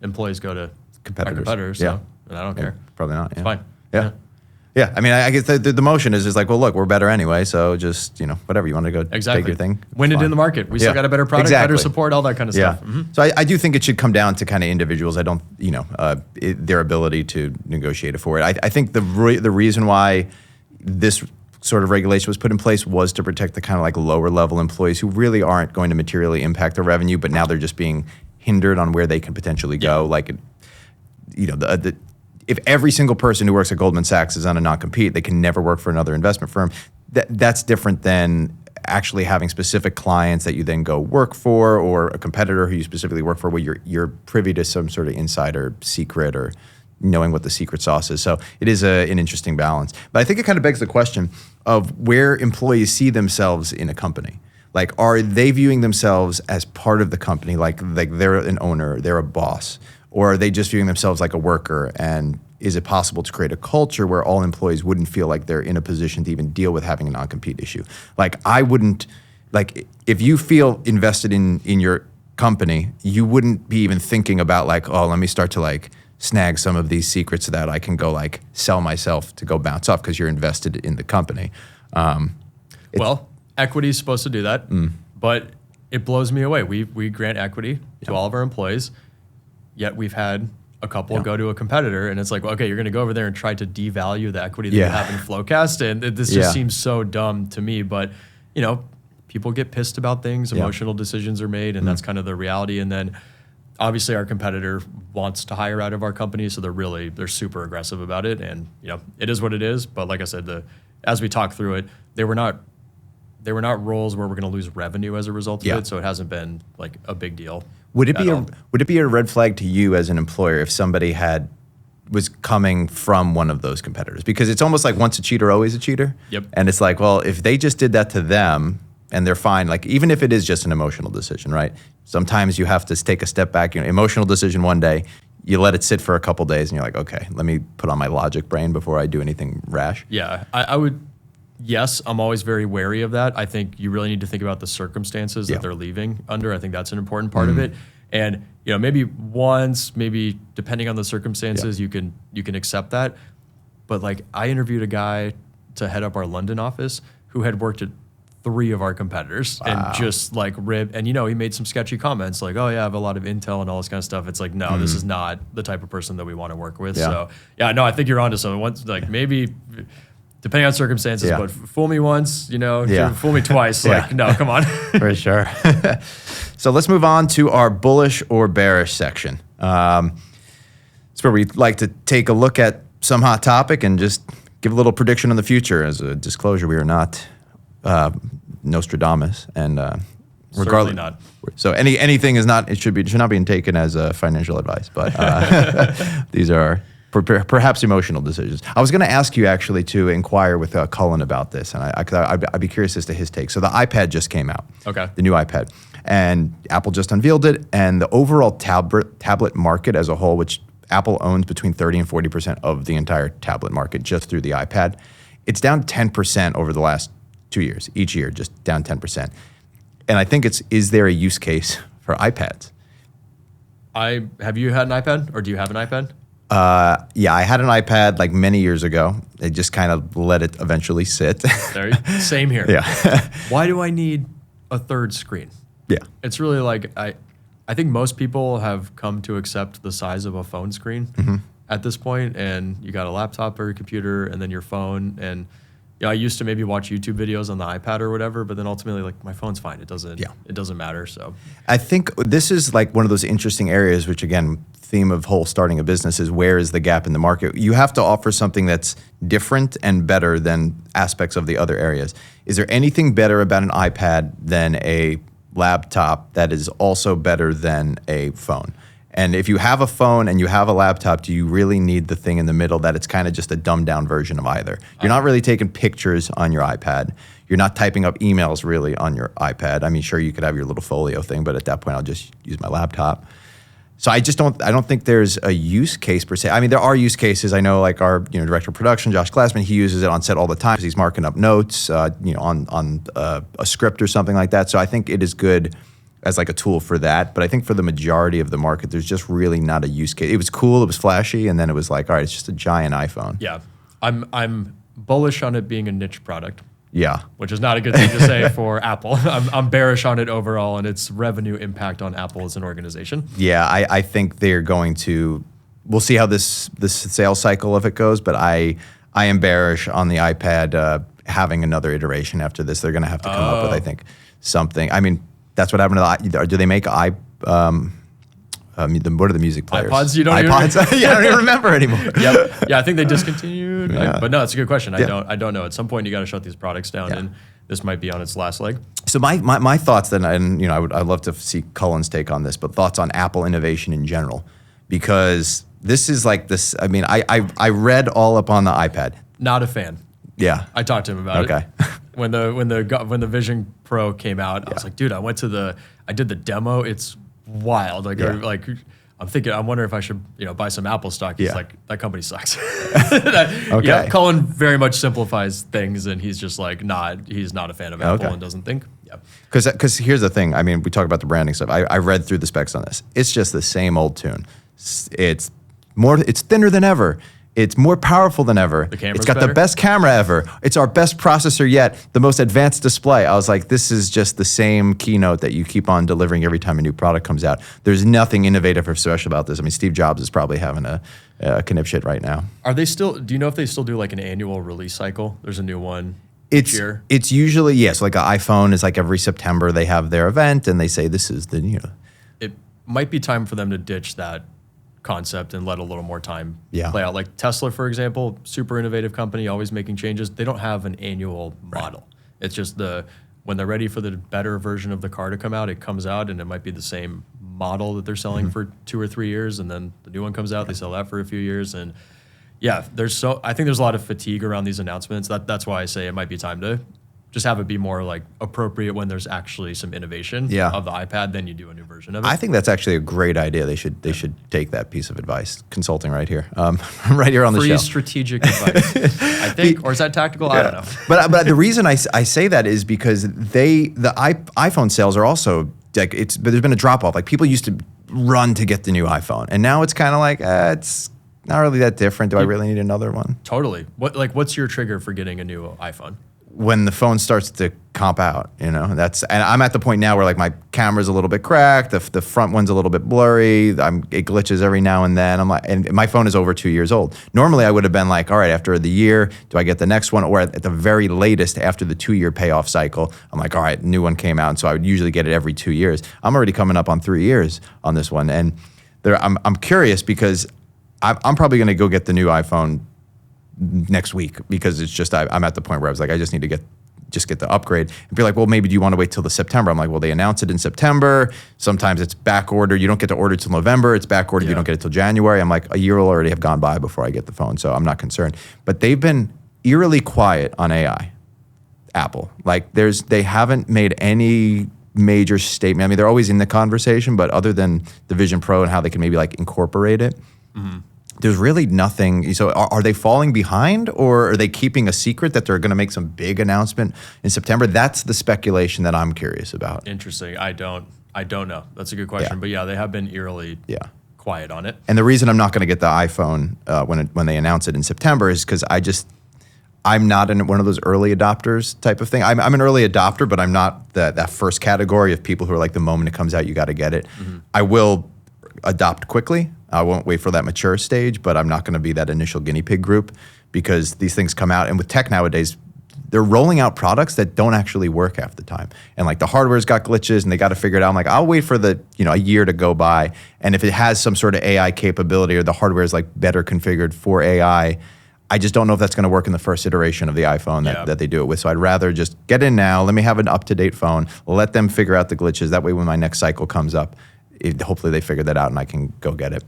employees go to competitors, so, and I don't care. Probably not. It's fine. Yeah, I mean, I guess the motion is just like, well, look, we're better anyway, so just, whatever, you want to go take your thing. Win it in the market. We still got a better product, better support, all that kind of stuff. So I do think it should come down to kind of individuals. I don't, their ability to negotiate it for it. I think the reason why this sort of regulation was put in place was to protect the kind of like lower level employees who really aren't going to materially impact their revenue, but now they're just being hindered on where they can potentially go. Like, if every single person who works at Goldman Sachs is on a non-compete, they can never work for another investment firm. That's different than actually having specific clients that you then go work for, or a competitor who you specifically work for, where you're privy to some sort of insider secret or knowing what the secret sauce is. So it is an interesting balance. But I think it kind of begs the question of where employees see themselves in a company. Like, are they viewing themselves as part of the company, like they're an owner, they're a boss? Or are they just viewing themselves like a worker? And is it possible to create a culture where all employees wouldn't feel like they're in a position to even deal with having a non-compete issue? Like, I wouldn't, like, if you feel invested in your company, you wouldn't be even thinking about like, oh, let me start to like snag some of these secrets so that I can go like sell myself to go bounce off, because you're invested in the company. Well, equity is supposed to do that, but it blows me away. We grant equity to all of our employees, yet we've had a couple go to a competitor, and it's like, well, okay, you're going to go over there and try to devalue the equity that you have in FloQast, and this just seems so dumb to me. But people get pissed about things, emotional decisions are made, and that's kind of the reality. And then obviously our competitor wants to hire out of our company, so they're super aggressive about it, and it is what it is. But like I said, as we talk through it, they were not roles where we're going to lose revenue as a result of it, so it hasn't been like a big deal. Would it be a red flag to you as an employer if somebody was coming from one of those competitors? Because it's almost like once a cheater, always a cheater. Yep. And it's like, well, if they just did that to them and they're fine, like even if it is just an emotional decision, right? Sometimes you have to take a step back. Emotional decision one day, you let it sit for a couple days, and you're like, okay, let me put on my logic brain before I do anything rash. Yeah, I would. Yes, I'm always very wary of that. I think you really need to think about the circumstances that they're leaving under. I think that's an important part of it. And maybe depending on the circumstances, you can accept that. But like, I interviewed a guy to head up our London office who had worked at 3 of our competitors and just like ribbed. And he made some sketchy comments like, "Oh yeah, I have a lot of intel and all this kind of stuff." It's like, no, this is not the type of person that we want to work with. So I think you're onto something. Once, like, maybe. Depending on circumstances, but fool me once, fool me twice. Like, no, come on. For sure. So let's move on to our bullish or bearish section. It's where we like to take a look at some hot topic and just give a little prediction on the future. As a disclosure, we are not Nostradamus, and regardless, not. So anything is not. It should not be taken as financial advice. But these are Perhaps emotional decisions. I was going to ask you actually to inquire with Cullen about this, and I'd be curious as to his take. So the iPad just came out. Okay. The new iPad. And Apple just unveiled it, and the overall tablet market as a whole, which Apple owns between 30 and 40% of the entire tablet market just through the iPad, it's down 10% over the last 2 years. Each year, just down 10%. And I think is there a use case for iPads? Have you had an iPad, or do you have an iPad? Yeah, I had an iPad like many years ago. I just kind of let it eventually sit. Same here. Yeah. Why do I need a third screen? Yeah. It's really like I think most people have come to accept the size of a phone screen at this point, and you got a laptop or your computer, and then your phone. And I used to maybe watch YouTube videos on the iPad or whatever, but then ultimately, like, my phone's fine. It doesn't matter. So I think this is like one of those interesting areas, which again, theme of whole starting a business is where is the gap in the market? You have to offer something that's different and better than aspects of the other areas. Is there anything better about an iPad than a laptop that is also better than a phone? And if you have a phone and you have a laptop, do you really need the thing in the middle that it's kind of just a dumbed down version of either? You're not really taking pictures on your iPad. You're not typing up emails really on your iPad. I mean, sure, you could have your little folio thing, but at that point, I'll just use my laptop. So I don't think there's a use case per se. I mean, there are use cases. I know like our director of production, Josh Glassman, he uses it on set all the time because he's marking up notes on a script or something like that. So I think it is good as like a tool for that. But I think for the majority of the market, there's just really not a use case. It was cool, it was flashy, and then it was like, all right, it's just a giant iPhone. Yeah, I'm bullish on it being a niche product. Yeah. Which is not a good thing to say for Apple. I'm bearish on it overall and its revenue impact on Apple as an organization. Yeah, I think they're going to, we'll see how this sales cycle if it goes, but I am bearish on the iPad having another iteration after this. They're going to have to come up with, I think, something. I mean, that's what happened to the, do they make what are the music players? iPods? You don't iPods? Yeah, I don't even remember anymore. Yep. Yeah, I think they discontinued. Yeah. But no, it's a good question. Yeah. I don't know. At some point, you got to shut these products down, and this might be on its last leg. So my thoughts then, and I'd love to see Cullen's take on this, but thoughts on Apple innovation in general, because this is like this. I mean, I read all up on the iPad. Not a fan. Yeah, I talked to him about it. Okay. When the Vision Pro came out, I was like, dude, I did the demo. It's wild. I'm thinking, I wonder if I should, buy some Apple stock. He's like, that company sucks. Okay. Yeah, Cullen very much simplifies things, and he's just like, he's not a fan of Apple and doesn't think. Yeah. Because here's the thing. I mean, we talk about the branding stuff. I read through the specs on this. It's just the same old tune. It's thinner than ever. It's more powerful than ever. It's got the best camera ever. It's our best processor yet. The most advanced display. I was like, this is just the same keynote that you keep on delivering every time a new product comes out. There's nothing innovative or special about this. I mean, Steve Jobs is probably having a knip shit right now. Are they still? Do you know if they still do like an annual release cycle? There's a new one each year. It's usually so like an iPhone is like every September they have their event and they say this is the It might be time for them to ditch that concept and let a little more time play out. Like Tesla, for example, super innovative company, always making changes. They don't have an annual model. It's just when they're ready for the better version of the car to come out, it comes out and it might be the same model that they're selling for 2 or 3 years, and then the new one comes out, they sell that for a few years. And I think there's a lot of fatigue around these announcements. That's why I say it might be time to just have it be more like appropriate when there's actually some innovation of the iPad, then you do a new version of it. I think that's actually a great idea. They should take that piece of advice. Consulting right here, right here on the show. Free strategic advice, I think, or is that tactical? I don't know. But the reason I say that is because the iPhone sales are also like but there's been a drop off. Like people used to run to get the new iPhone, and now it's kind of like it's not really that different. Do I really need another one? Totally. What's your trigger for getting a new iPhone? When the phone starts to comp out, and I'm at the point now where like my camera's a little bit cracked, the front one's a little bit blurry, it glitches every now and then. I'm like, and my phone is over 2 years old. Normally I would have been like, all right, after the year, do I get the next one? Or at the very latest, after the 2-year payoff cycle, I'm like, all right, new one came out, and so I would usually get it every 2 years. I'm already coming up on 3 years on this one, and I'm curious because I'm probably going to go get the new iPhone next week because it's just I'm at the point where I was like, I just need to get just get the upgrade. And be like, well, maybe do you want to wait till the September? I'm like, well, they announce it in September. Sometimes it's back order. You don't get to order till November. It's back ordered. You don't get it till January. I'm like, a year will already have gone by before I get the phone. So I'm not concerned. But they've been eerily quiet on AI, Apple. Like they haven't made any major statement. I mean, they're always in the conversation, but other than the Vision Pro and how they can maybe like incorporate it, there's really nothing. So are they falling behind, or are they keeping a secret that they're going to make some big announcement in September? That's the speculation that I'm curious about. Interesting. I don't know. That's a good question. But yeah, they have been eerily quiet on it. And the reason I'm not going to get the iPhone when they announce it in September is because I'm not in one of those early adopters type of thing. I'm an early adopter, but I'm not that first category of people who are like, the moment it comes out, you got to get it. I will adopt quickly. I won't wait for that mature stage, but I'm not going to be that initial guinea pig group, because these things come out. And with tech nowadays, they're rolling out products that don't actually work half the time. And like the hardware's got glitches and they got to figure it out. I'm like, I'll wait for a year to go by. And if it has some sort of AI capability, or the hardware is like better configured for AI, I just don't know if that's going to work in the first iteration of the iPhone that they do it with. So I'd rather just get in now. Let me have an up-to-date phone. Let them figure out the glitches. That way when my next cycle comes up, hopefully they figure that out and I can go get it.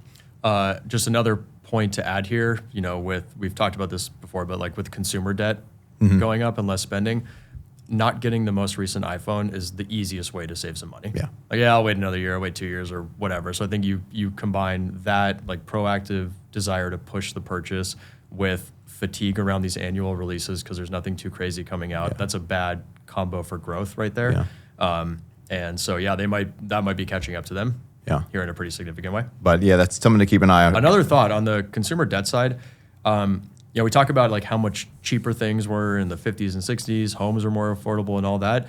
Just another point to add here, we've talked about this before, but like with consumer debt going up and less spending, not getting the most recent iPhone is the easiest way to save some money. Yeah. Like, I'll wait another year, I'll wait 2 years or whatever. So I think you combine that like proactive desire to push the purchase with fatigue around these annual releases, because there's nothing too crazy coming out. That's a bad combo for growth right there. And so, that might be catching up to them here in a pretty significant way. But that's something to keep an eye on. Another thought on the consumer debt side, we talk about like how much cheaper things were in the 50s and 60s, homes are more affordable and all that.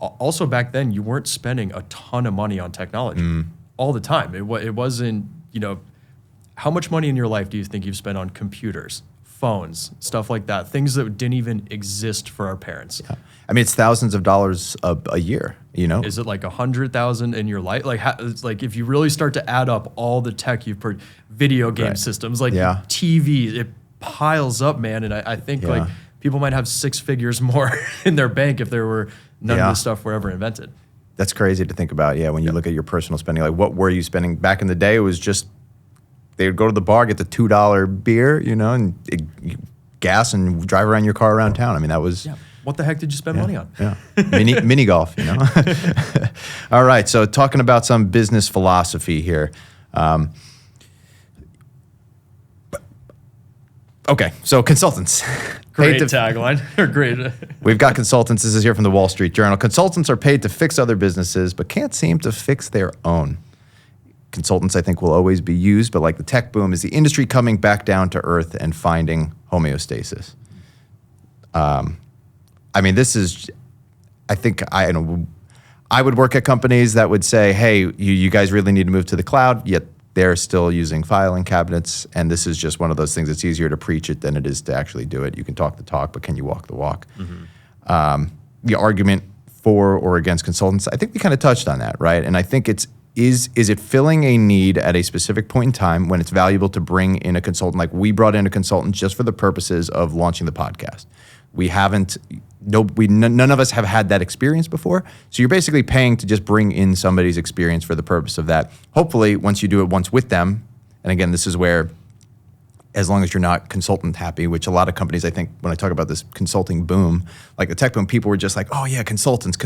Also back then, you weren't spending a ton of money on technology all the time. It wasn't, how much money in your life do you think you've spent on computers, phones, stuff like that, things that didn't even exist for our parents? I mean, it's thousands of dollars a year, Is it like 100,000 in your life? Like, it's like if you really start to add up all the tech you've put, video game systems, like TV, it piles up, man. And I think like people might have 6 figures more in their bank if there were none of this stuff were ever invented. That's crazy to think about. When you look at your personal spending, like what were you spending back in the day? It was just, they would go to the bar, get the $2 beer, and gas and drive around your car around town. I mean, that was... What the heck did you spend money on? Mini golf, All right, so talking about some business philosophy here. Okay, so consultants. Great tagline. Great. We've got consultants. This is here from the Wall Street Journal. Consultants are paid to fix other businesses, but can't seem to fix their own. Consultants, I think, will always be used, but like the tech boom, is the industry coming back down to earth and finding homeostasis? I mean, this is, I think, I would work at companies that would say, hey, you guys really need to move to the cloud, yet they're still using filing cabinets, and this is just one of those things. It's easier to preach it than it is to actually do it. You can talk the talk, but can you walk the walk? The argument for or against consultants, I think we kind of touched on that, right? And I think is it filling a need at a specific point in time when it's valuable to bring in a consultant? Like we brought in a consultant just for the purposes of launching the podcast. We haven't, none of us have had that experience before. So you're basically paying to just bring in somebody's experience for the purpose of that. Hopefully, once you do it once with them, and again, this is where, as long as you're not consultant happy, which a lot of companies, I think, when I talk about this consulting boom, like the tech boom, people were just like, oh yeah, consultants,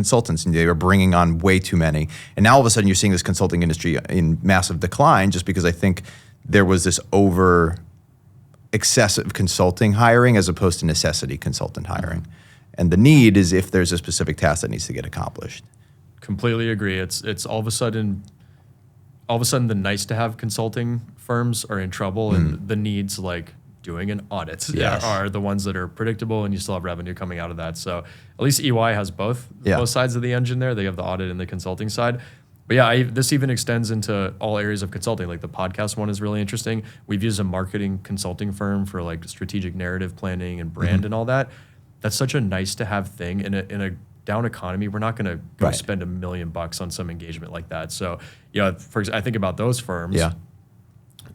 and they were bringing on way too many. And now all of a sudden you're seeing this consulting industry in massive decline, just because I think there was this excessive consulting hiring as opposed to necessity consultant hiring. And the need is if there's a specific task that needs to get accomplished. Completely agree. It's all of a sudden the nice to have consulting firms are in trouble, and the needs like doing an audit are the ones that are predictable, and you still have revenue coming out of that. So at least EY has both sides of the engine there. They have the audit and the consulting side. But this even extends into all areas of consulting. Like the podcast one is really interesting. We've used a marketing consulting firm for like strategic narrative planning and brand and all that. That's such a nice to have thing in a down economy. We're not going to go spend $1 million on some engagement like that. So, for example, I think about those firms.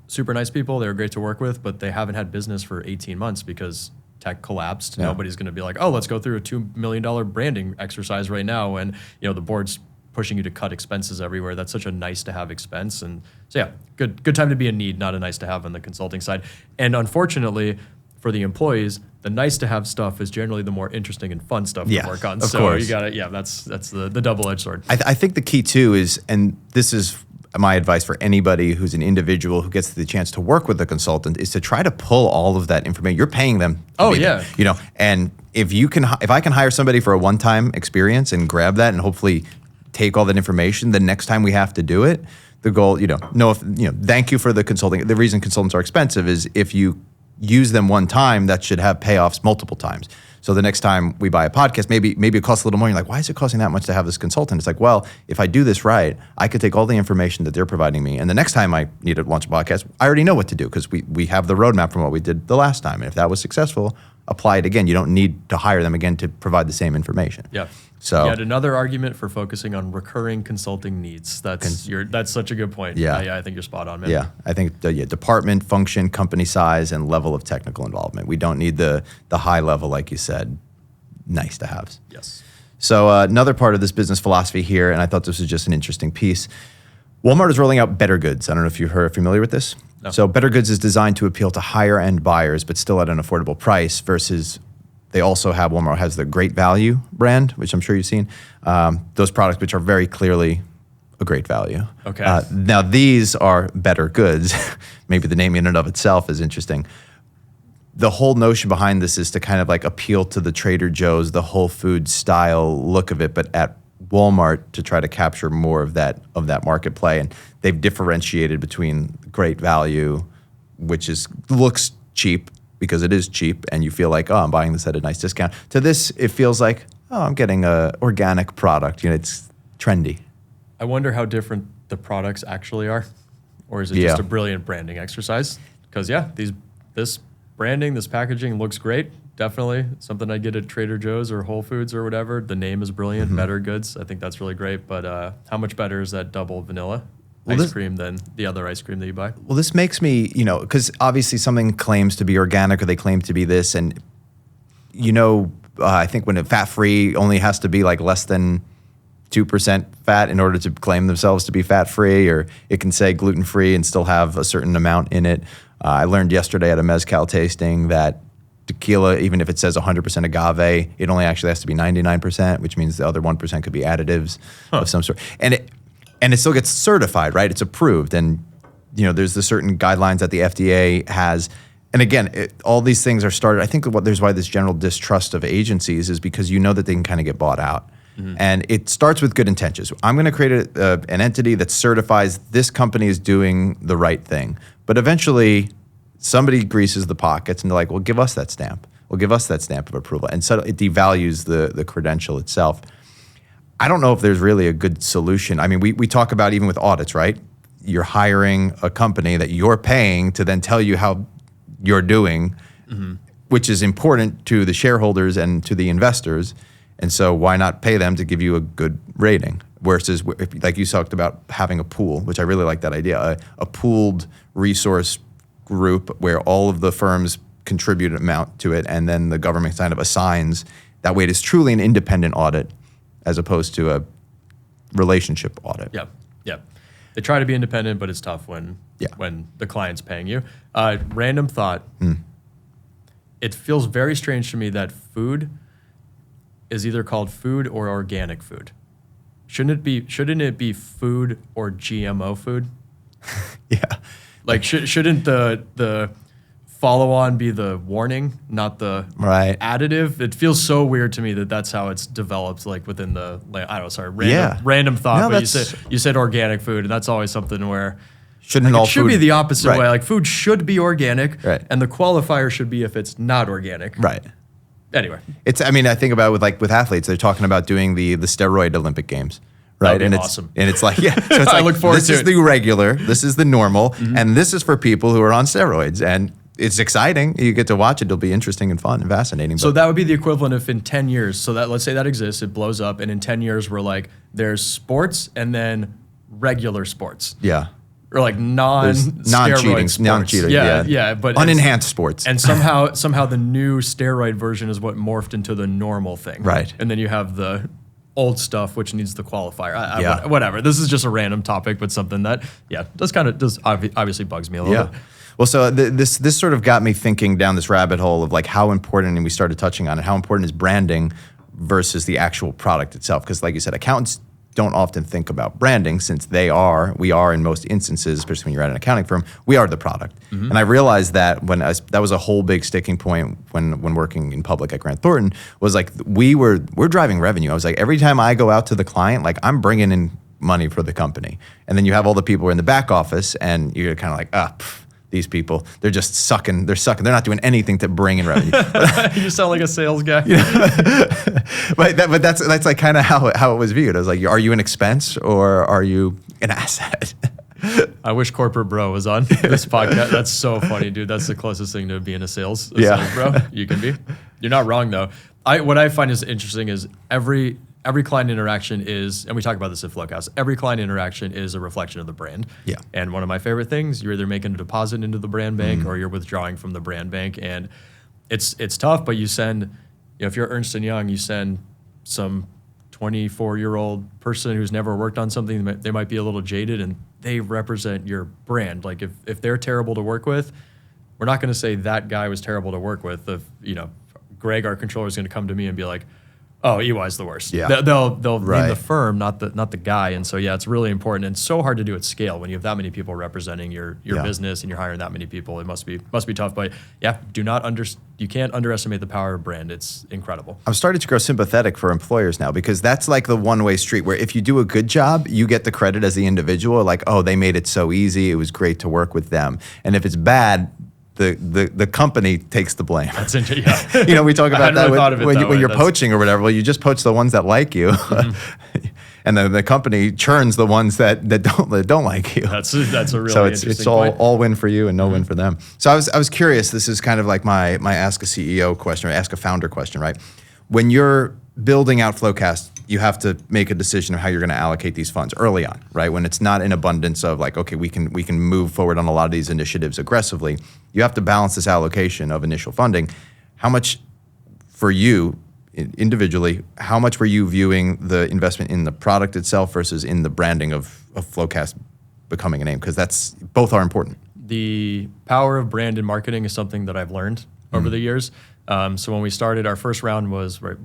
Super nice people. They're great to work with, but they haven't had business for 18 months because tech collapsed. Yeah. Nobody's going to be like, oh, let's go through a $2 million branding exercise right now. And, the board's pushing you to cut expenses everywhere. That's such a nice to have expense. And so, yeah, good time to be a need, not a nice to have on the consulting side. And unfortunately, for the employees, the nice to have stuff is generally the more interesting and fun stuff to work on. Of so course. you got to, that's the double-edged sword. I think the key too is, and this is my advice for anybody who's an individual who gets the chance to work with a consultant, is to try to pull all of that information. You're paying them. Oh, yeah. And if I can hire somebody for a one-time experience and grab that and hopefully take all that information, the next time we have to do it, the goal, thank you for the consulting. The reason consultants are expensive is if you use them one time, that should have payoffs multiple times. So the next time we buy a podcast, maybe it costs a little more. You're like, why is it costing that much to have this consultant? It's like, well, if I do this right, I could take all the information that they're providing me, and the next time I need to launch a podcast, I already know what to do because we have the roadmap from what we did the last time. And if that was successful, apply it again. You don't need to hire them again to provide the same information. Yeah. So yet another argument for focusing on recurring consulting needs. That's such a good point. Yeah. I think you're spot on, man. Yeah, I think department, function, company size, and level of technical involvement. We don't need the high level, like you said, nice to haves. Yes. So another part of this business philosophy here, and I thought this was just an interesting piece. Walmart is rolling out Better Goods. I don't know if you're familiar with this. No. So Better Goods is designed to appeal to higher end buyers, but still at an affordable price versus Walmart has the Great Value brand, which I'm sure you've seen. Those products which are very clearly a great value. Okay. Now these are Better Goods. Maybe the name in and of itself is interesting. The whole notion behind this is to kind of like appeal to the Trader Joe's, the Whole Foods style look of it, but at Walmart to try to capture more of that market play. And they've differentiated between Great Value, which looks cheap because it is cheap, and you feel like, oh, I'm buying this at a nice discount. To this, it feels like, oh, I'm getting a organic product. It's trendy. I wonder how different the products actually are, or is it just a brilliant branding exercise? Because this branding, this packaging looks great. Definitely something I'd get at Trader Joe's or Whole Foods or whatever. The name is brilliant. Better Goods. I think that's really great. But how much better is that double vanilla ice cream than the other ice cream that you buy? Well, this makes me, because obviously something claims to be organic or they claim to be this, and I think when fat-free only has to be like less than 2% fat in order to claim themselves to be fat-free, or it can say gluten-free and still have a certain amount in it. I learned yesterday at a mezcal tasting that tequila, even if it says 100% agave, it only actually has to be 99%, which means the other 1% could be additives of some sort. And it still gets certified, right? It's approved. And, there's the certain guidelines that the FDA has. And again, all these things are started. I think there's why this general distrust of agencies is because that they can kind of get bought out. Mm-hmm. And it starts with good intentions. I'm going to create an entity that certifies this company is doing the right thing. But eventually, somebody greases the pockets and they're like, well, give us that stamp. Well, give us that stamp of approval. And so it devalues the credential itself. I don't know if there's really a good solution. I mean, we talk about even with audits, right? You're hiring a company that you're paying to then tell you how you're doing, which is important to the shareholders and to the investors. And so why not pay them to give you a good rating? Versus, like you talked about, having a pool, which I really like that idea, a pooled resource group where all of the firms contribute an amount to it, and then the government kind of assigns. That way it is truly an independent audit as opposed to a relationship audit. Yeah. They try to be independent, but it's tough when the client's paying you. Random thought. It feels very strange to me that food is either called food or organic food. Shouldn't it be food or GMO food? Yeah. Like shouldn't the follow-on be the warning, not the additive? It feels so weird to me that that's how it's developed, like within the, random thought. No, but you said organic food, and that's always something where it should be the opposite way. Like food should be organic, right, and the qualifier should be if it's not organic. Right. Anyway, I think about with athletes, they're talking about doing the steroid Olympic Games. Right, and awesome. It's like, so it's like, I look forward to it. This is the regular, this is the normal, and this is for people who are on steroids. And it's exciting. You get to watch it. It'll be interesting and fun and fascinating. So that would be the equivalent of in 10 years. So that, let's say that exists, it blows up, and in 10 years we're like, there's sports and then regular sports. Yeah. or like non-cheating sports. Non-cheating, but unenhanced sports. And somehow the new steroid version is what morphed into the normal thing. Right. And then you have the old stuff, which needs the qualifier. Whatever. This is just a random topic, but something that, obviously bugs me a little bit. Well, so this sort of got me thinking down this rabbit hole of like how important, and we started touching on it, how important is branding versus the actual product itself? Because like you said, accountants don't often think about branding since we are in most instances, especially when you're at an accounting firm, we are the product. Mm-hmm. And I realized that that was a whole big sticking point when working in public at Grant Thornton, was like we're driving revenue. I was like, every time I go out to the client, like I'm bringing in money for the company. And then you have all the people in the back office and you're kind of like, these people, they're just sucking. They're sucking. They're not doing anything to bring in revenue. You sound like a sales guy. But that's like kind of how it was viewed. I was like, are you an expense or are you an asset? I wish Corporate Bro was on this podcast. That's so funny, dude. That's the closest thing to being a sales bro you can be. You're not wrong though. What I find is interesting is every client interaction is, and we talk about this at FloQast, every client interaction is a reflection of the brand. Yeah. And one of my favorite things, you're either making a deposit into the brand bank or you're withdrawing from the brand bank. And it's tough, but you send, if you're Ernst & Young, you send some 24-year-old person who's never worked on something, they might be a little jaded and they represent your brand. Like if they're terrible to work with, we're not going to say that guy was terrible to work with. If, Greg, our controller, is going to come to me and be like, oh, EY's the worst. Yeah. They'll name the firm, not the guy. And so, it's really important. And it's so hard to do at scale when you have that many people representing your business and you're hiring that many people. It must be tough. But you can't underestimate the power of brand. It's incredible. I'm starting to grow sympathetic for employers now because that's like the one-way street where if you do a good job, you get the credit as the individual. Like, oh, they made it so easy. It was great to work with them. And if it's bad, the company takes the blame. That's interesting. We talk about that when you're poaching or whatever. Well, you just poach the ones that like you, and then the company churns the ones that don't like you. That's a really so it's all win for you and no win for them. So I was curious. This is kind of like my ask a CEO question or ask a founder question, right? When you're building out FloQast, you have to make a decision of how you're going to allocate these funds early on, right? When it's not in abundance of like, okay, we can move forward on a lot of these initiatives aggressively. You have to balance this allocation of initial funding. How much for you individually, how much were you viewing the investment in the product itself versus in the branding of FloQast becoming a name? Because both are important. The power of brand and marketing is something that I've learned over the years. So when we started, our first round was our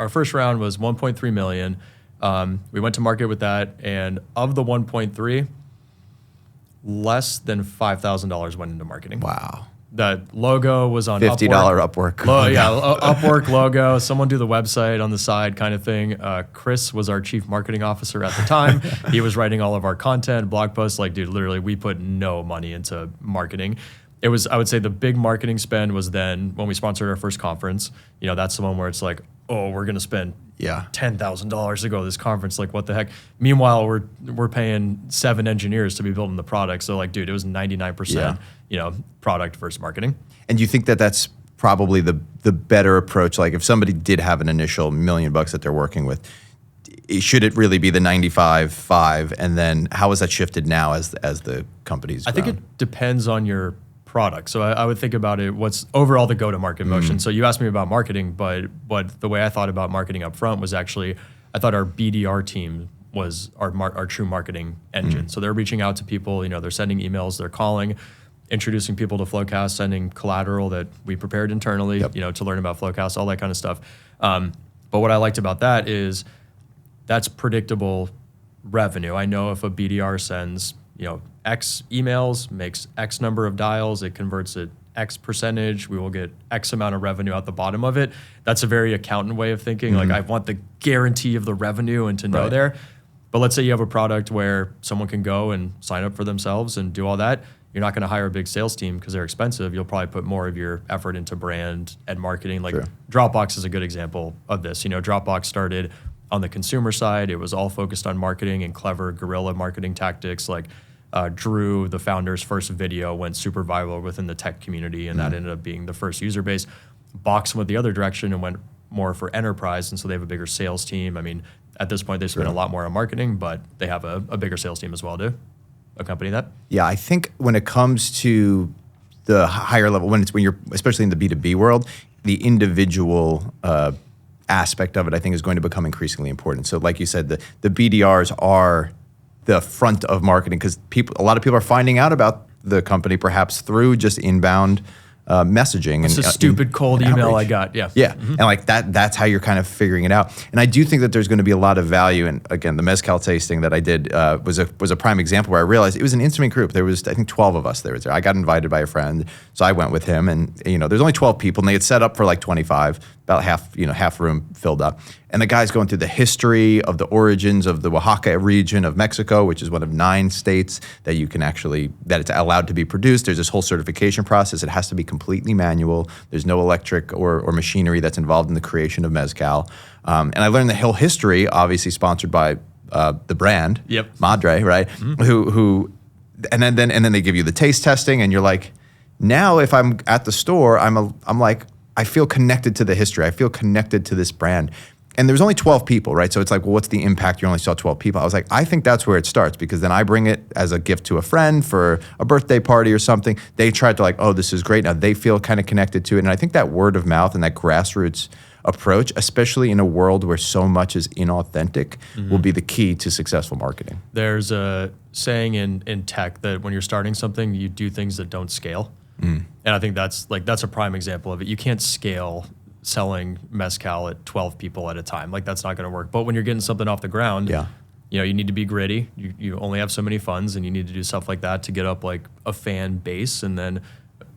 first round was 1.3 million. We went to market with that, and of the 1.3, less than $5,000 went into marketing. Wow. The logo was on $50 Upwork. Upwork logo. Someone do the website on the side kind of thing. Chris was our chief marketing officer at the time. He was writing all of our content, blog posts. Like, dude, literally, we put no money into marketing. It was, I would say the big marketing spend was then when we sponsored our first conference. That's the one where it's like, oh, we're going to spend $10,000 to go to this conference. Like, what the heck? Meanwhile, we're paying 7 engineers to be building the product. So like, dude, it was 99%, product versus marketing. And you think that that's probably the better approach? Like if somebody did have an initial $1 million that they're working with, should it really be the 95.5? And then how has that shifted now as the company's grown? I think it depends on your product. So I would think about it, what's overall the go-to-market motion. So you asked me about marketing, but the way I thought about marketing up front was actually, I thought our BDR team was our true marketing engine. So they're reaching out to people, they're sending emails, they're calling, introducing people to FloQast, sending collateral that we prepared internally, to learn about FloQast, all that kind of stuff. But what I liked about that is that's predictable revenue. I know if a BDR sends, X emails, makes X number of dials, it converts it X percentage, we will get X amount of revenue at the bottom of it. That's a very accountant way of thinking. Like, I want the guarantee of the revenue and to know there. But let's say you have a product where someone can go and sign up for themselves and do all that. You're not going to hire a big sales team because they're expensive. You'll probably put more of your effort into brand and marketing. Like Dropbox is a good example of this. Dropbox started on the consumer side. It was all focused on marketing and clever guerrilla marketing tactics. Like Drew, the founder's first video, went super viral within the tech community, and that ended up being the first user base. Box went the other direction and went more for enterprise, and so they have a bigger sales team. I mean, at this point they spend a lot more on marketing, but they have a bigger sales team as well to accompany that. Yeah, I think when it comes to the higher level, when you're especially in the B2B world, the individual aspect of it, I think, is going to become increasingly important. So, like you said, the BDRs are the front of marketing because a lot of people are finding out about the company perhaps through just inbound messaging. It's a stupid cold email I got. Yeah. Yeah. And like that's how you're kind of figuring it out. And I do think that there's going to be a lot of value. And again, the mezcal tasting that I did was a prime example where I realized it was an intimate group. There was, I think, 12 of us there. I got invited by a friend. So I went with him and, there's only 12 people and they had set up for like 25, about half room filled up. And the guy's going through the history of the origins of the Oaxaca region of Mexico, which is one of 9 states that that it's allowed to be produced. There's this whole certification process. It has to be completely manual. There's no electric or machinery that's involved in the creation of mezcal. And I learned the whole history, obviously sponsored by the brand, Madre, right? Mm-hmm. And then they give you the taste testing, and you're like, now if I'm at the store, I'm like, I feel connected to the history. I feel connected to this brand. And there's only 12 people, right? So it's like, well, what's the impact? You only saw 12 people. I was like, I think that's where it starts because then I bring it as a gift to a friend for a birthday party or something. They try to like, oh, this is great. Now they feel kind of connected to it. And I think that word of mouth and that grassroots approach, especially in a world where so much is inauthentic, will be the key to successful marketing. There's a saying in tech that when you're starting something, you do things that don't scale. And I think that's a prime example of it. You can't scale selling mezcal at 12 people at a time. Like that's not going to work. But when you're getting something off the ground, you need to be gritty. You only have so many funds and you need to do stuff like that to get up like a fan base, and then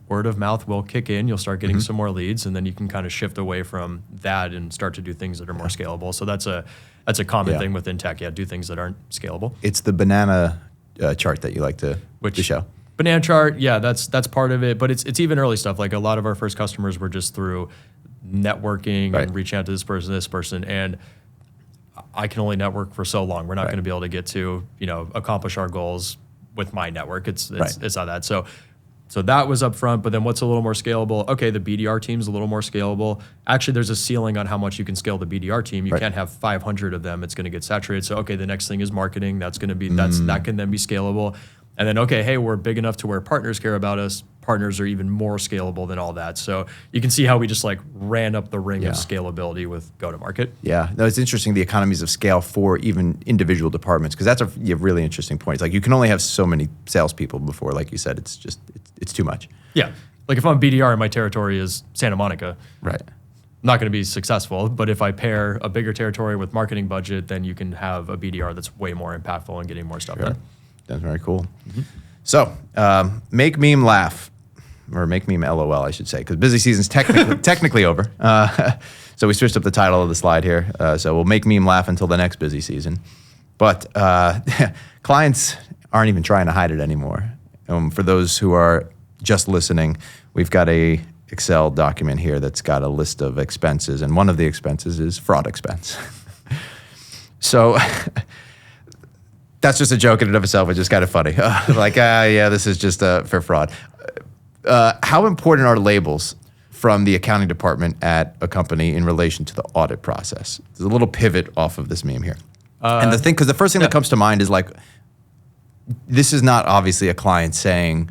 word of mouth will kick in. You'll start getting some more leads, and then you can kind of shift away from that and start to do things that are more scalable. So that's a common thing within tech. Yeah, do things that aren't scalable. It's the banana chart that you like to show. Banana chart, yeah, that's part of it. But it's even early stuff. Like a lot of our first customers were just through networking and reaching out to this person, and I can only network for so long. We're not going to be able to get to accomplish our goals with my network. It's not that. So that was up front, but then what's a little more scalable? Okay, the BDR team's a little more scalable. Actually, there's a ceiling on how much you can scale the BDR team. You can't have 500 of them. It's going to get saturated. So okay, the next thing is marketing. That's going to be that can then be scalable. And then, okay, hey, we're big enough to where partners care about us. Partners are even more scalable than all that. So you can see how we just like ran up the ring of scalability with go-to-market. Yeah, no, it's interesting, the economies of scale for even individual departments, because that's a really interesting point. It's like you can only have so many salespeople before, like you said, it's too much. Yeah, like if I'm BDR and my territory is Santa Monica, right, I'm not going to be successful. But if I pair a bigger territory with marketing budget, then you can have a BDR that's way more impactful and getting more stuff done. That's very cool. So, make meme laugh, or make meme LOL, I should say, because busy season's technically over. So we switched up the title of the slide here. So we'll make meme laugh until the next busy season. But clients aren't even trying to hide it anymore. For those who are just listening, we've got a Excel document here that's got a list of expenses, and one of the expenses is fraud expense. So that's just a joke in and of itself, which is kind of funny. This is just for fraud. How important are labels from the accounting department at a company in relation to the audit process? There's a little pivot off of this meme here. And because the first thing that comes to mind is like, this is not obviously a client saying,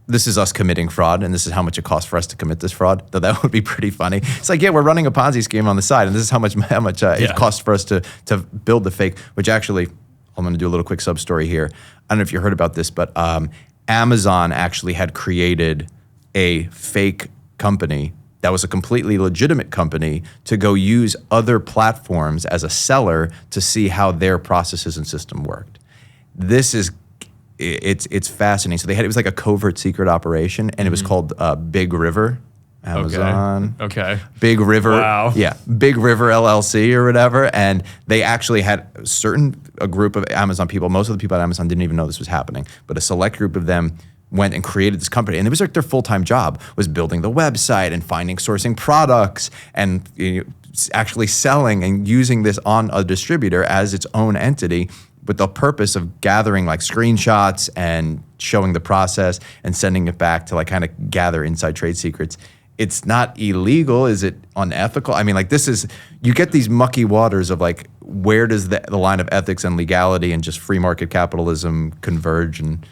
this is us committing fraud and this is how much it costs for us to commit this fraud, though that would be pretty funny. It's like, yeah, we're running a Ponzi scheme on the side and this is how much it costs for us to build the fake, which actually, I'm going to do a little quick sub story here. I don't know if you heard about this, but Amazon actually had created a fake company that was a completely legitimate company to go use other platforms as a seller to see how their processes and system worked. It's fascinating. So it was like a covert secret operation, and it was called Big River. Amazon. Okay. Big River. Wow. Yeah. Big River LLC or whatever. And they actually had a group of Amazon people. Most of the people at Amazon didn't even know this was happening, but a select group of them went and created this company. And it was like their full-time job was building the website and sourcing products and actually selling and using this on a distributor as its own entity with the purpose of gathering like screenshots and showing the process and sending it back to like kind of gather inside trade secrets. it's not illegal. Is it unethical? I mean, like you get these mucky waters of like, where does the line of ethics and legality and just free market capitalism converge? And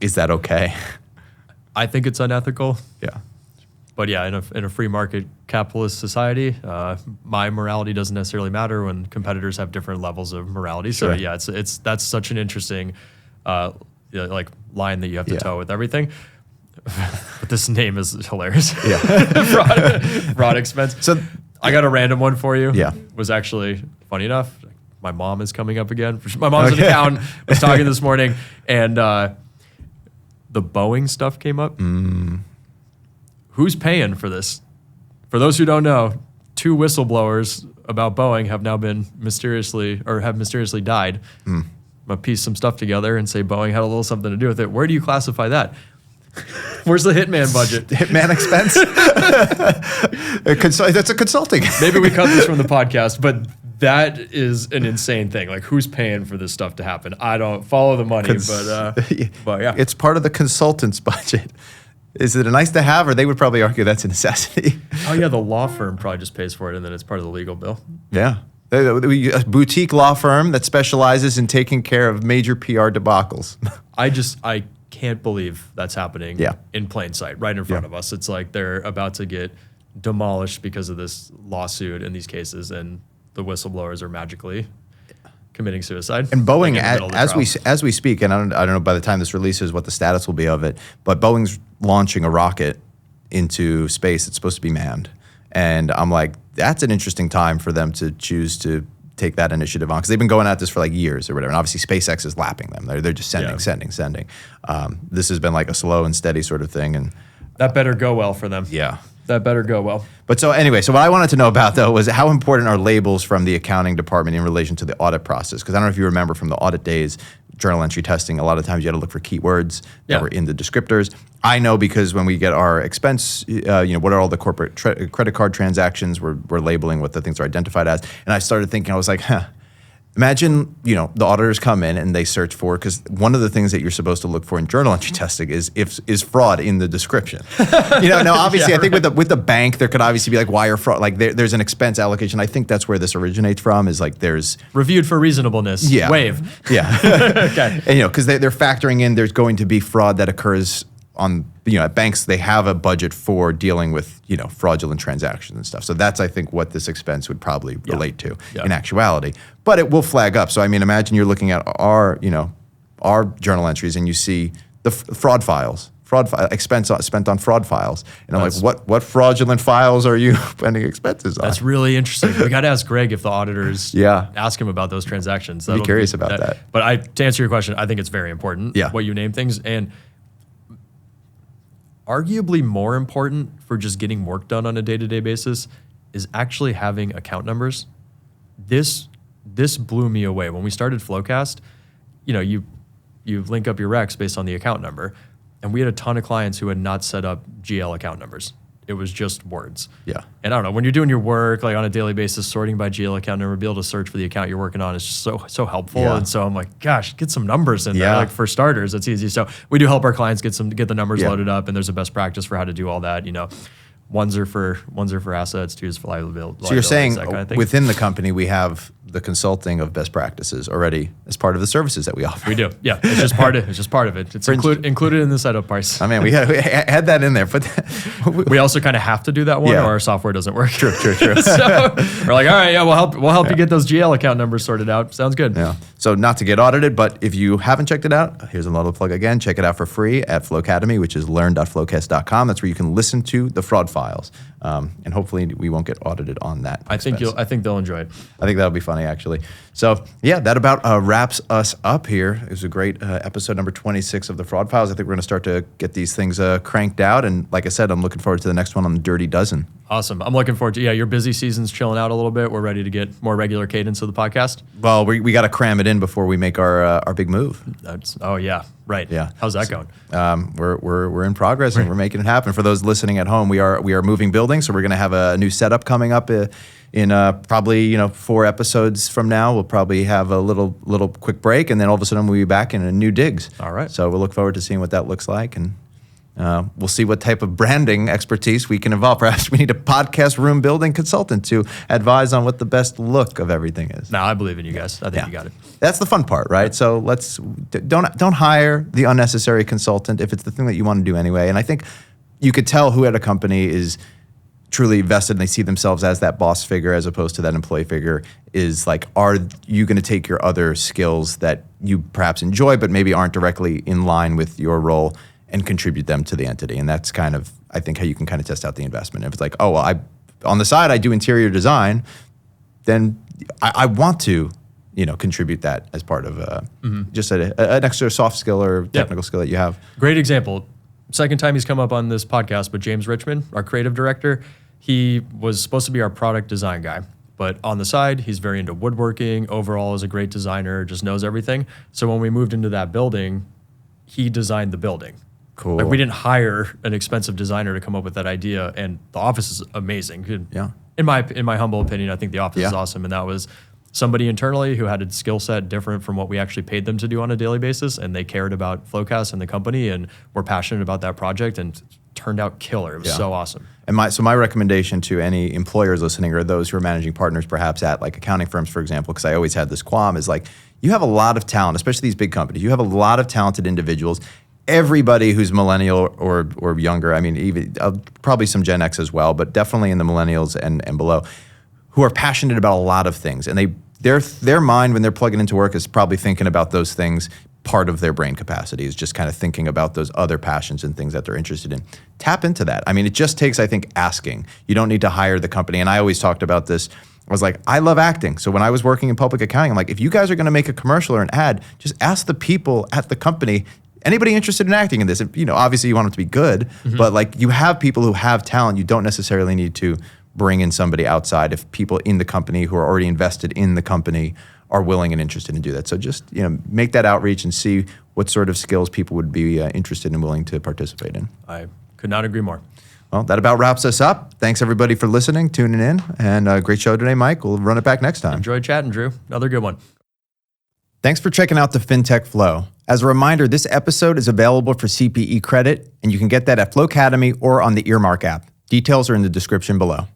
is that okay? I think it's unethical. Yeah. But yeah, in a free market capitalist society, my morality doesn't necessarily matter when competitors have different levels of morality. So Sure. yeah, that's such an interesting like line that you have to toe with everything. But this name is hilarious. Yeah. fraud expense. So I got a random one for you. Yeah. Was actually funny enough. My mom is coming up again. My mom's an accountant. Was talking this morning, and the Boeing stuff came up. Who's paying for this? For those who don't know, 2 whistleblowers about Boeing have now been mysteriously died. I'm gonna piece some stuff together and say Boeing had a little something to do with it. Where do you classify that? Where's the hitman budget? Hitman expense? That's a consulting. Maybe we cut this from the podcast, but that is an insane thing. Like, who's paying for this stuff to happen? I don't follow the money, but yeah. It's part of the consultant's budget. Is it a nice to have, or they would probably argue that's a necessity? Oh yeah, the law firm probably just pays for it, and then it's part of the legal bill. Yeah. A boutique law firm that specializes in taking care of major PR debacles. I can't believe that's happening Yeah. in plain sight, right in front of us. It's like they're about to get demolished because of this lawsuit in these cases, and the whistleblowers are magically committing suicide. And Boeing, like in the middle of the as we speak, and I don't know by the time this releases what the status will be of it, but Boeing's launching a rocket into space that's supposed to be manned. And I'm like, that's an interesting time for them to choose to take that initiative on, because they've been going at this for like years or whatever. And obviously SpaceX is lapping them. They're just sending. This has been like a slow and steady sort of thing. And that better go well for them. yeah. That better go well. But so anyway, so what I wanted to know about though was how important are labels from the accounting department in relation to the audit process? Because I don't know if you remember from the audit days, journal entry testing, a lot of times you had to look for keywords that were in the descriptors. I know because when we get our expense, what are all the corporate credit card transactions, we're labeling what the things are identified as. And I started thinking, I was like, imagine, the auditors come in and they search for, because one of the things that you're supposed to look for in journal entry testing is fraud in the description. Now obviously I think with the bank, there could obviously be like wire fraud, like there's an expense allocation. I think that's where this originates from, is like there's reviewed for reasonableness. Yeah. Wave. Yeah. Okay. And because they're factoring in there's going to be fraud that occurs on, at banks. They have a budget for dealing with, fraudulent transactions and stuff. So that's, I think, what this expense would probably relate to in actuality. But it will flag up. So I mean, imagine you're looking at our journal entries and you see the fraud files, expense spent on fraud files. And I'm like, what fraudulent files are you spending expenses on? That's really interesting. We got to ask Greg if the auditors ask him about those transactions. Be curious about that. But to answer your question, I think it's very important what you name things. And arguably more important for just getting work done on a day-to-day basis is actually having account numbers. This blew me away. When we started FloQast, you link up your recs based on the account number. And we had a ton of clients who had not set up GL account numbers. It was just words. Yeah. And I don't know, when you're doing your work like on a daily basis, sorting by GL account number, be able to search for the account you're working on is just so helpful. Yeah. And so I'm like, gosh, get some numbers in there. Like for starters, it's easy. So we do help our clients get the numbers loaded up, and there's a best practice for how to do all that. Ones are for assets, twos for liability. So you're saying that kind of thing. Within the company we have the consulting of best practices already as part of the services that we offer. We do, yeah. It's just part of it. It's included in the setup price. I mean, we had that in there, but we also kind of have to do that one, or our software doesn't work. True. So we're like, all right, we'll help you get those GL account numbers sorted out. Sounds good. Yeah. So not to get audited, but if you haven't checked it out, here's another plug again. Check it out for free at Flowcademy, which is learn.flowcast.com. That's where you can listen to the fraud files, and hopefully we won't get audited on that. I think they'll enjoy it. I think that'll be funny, actually. So yeah, that about wraps us up here. It was a great episode number 26 of the Fraud Files. I think we're going to start to get these things cranked out. And like I said, I'm looking forward to the next one on the Dirty Dozen. Awesome. I'm looking forward to, your busy season's chilling out a little bit. We're ready to get more regular cadence of the podcast. Well, we got to cram it in before we make our big move. Right. Yeah. How's that going? We're in progress and we're making it happen. For those listening at home, we are moving buildings, so we're going to have a new setup coming up in probably 4 episodes from now. We'll probably have a little quick break, and then all of a sudden we'll be back in a new digs. All right. So we'll look forward to seeing what that looks like, and We'll see what type of branding expertise we can evolve. Perhaps we need a podcast room building consultant to advise on what the best look of everything is. No, I believe in you guys. I think you got it. That's the fun part, right? So don't hire the unnecessary consultant if it's the thing that you want to do anyway. And I think you could tell who at a company is truly vested and they see themselves as that boss figure as opposed to that employee figure is like, are you going to take your other skills that you perhaps enjoy but maybe aren't directly in line with your role and contribute them to the entity? And that's kind of, I think, how you can kind of test out the investment. If it's like, oh, well, on the side, I do interior design, then I want to, contribute that as part of just an extra soft skill or technical skill that you have. Great example. Second time he's come up on this podcast, but James Richmond, our creative director, he was supposed to be our product design guy. But on the side, he's very into woodworking, overall is a great designer, just knows everything. So when we moved into that building, he designed the building. Cool. Like we didn't hire an expensive designer to come up with that idea, and the office is amazing. Yeah. In my humble opinion, I think the office is awesome, and that was somebody internally who had a skill set different from what we actually paid them to do on a daily basis, and they cared about FloQast and the company, and were passionate about that project, and turned out killer. It was so awesome. And my recommendation to any employers listening or those who are managing partners perhaps at like accounting firms, for example, because I always had this qualm, is like, you have a lot of talent, especially these big companies. You have a lot of talented individuals. Everybody who's millennial or younger, I mean, even probably some Gen X as well, but definitely in the millennials and below, who are passionate about a lot of things. And their mind, when they're plugging into work, is probably thinking about those things. Part of their brain capacity is just kind of thinking about those other passions and things that they're interested in. Tap into that. I mean, it just takes, I think, asking. You don't need to hire the company. And I always talked about this. I was like, I love acting. So when I was working in public accounting, I'm like, if you guys are going to make a commercial or an ad, just ask the people at the company, anybody interested in acting in this? And, obviously you want them to be good, but like you have people who have talent. You don't necessarily need to bring in somebody outside if people in the company who are already invested in the company are willing and interested to do that. So just make that outreach and see what sort of skills people would be interested and willing to participate in. I could not agree more. Well, that about wraps us up. Thanks everybody for listening, tuning in, and great show today, Mike. We'll run it back next time. Enjoyed chatting, Drew. Another good one. Thanks for checking out the Fintech Flo. As a reminder, this episode is available for CPE credit, and you can get that at FloAcademy or on the Earmark app. Details are in the description below.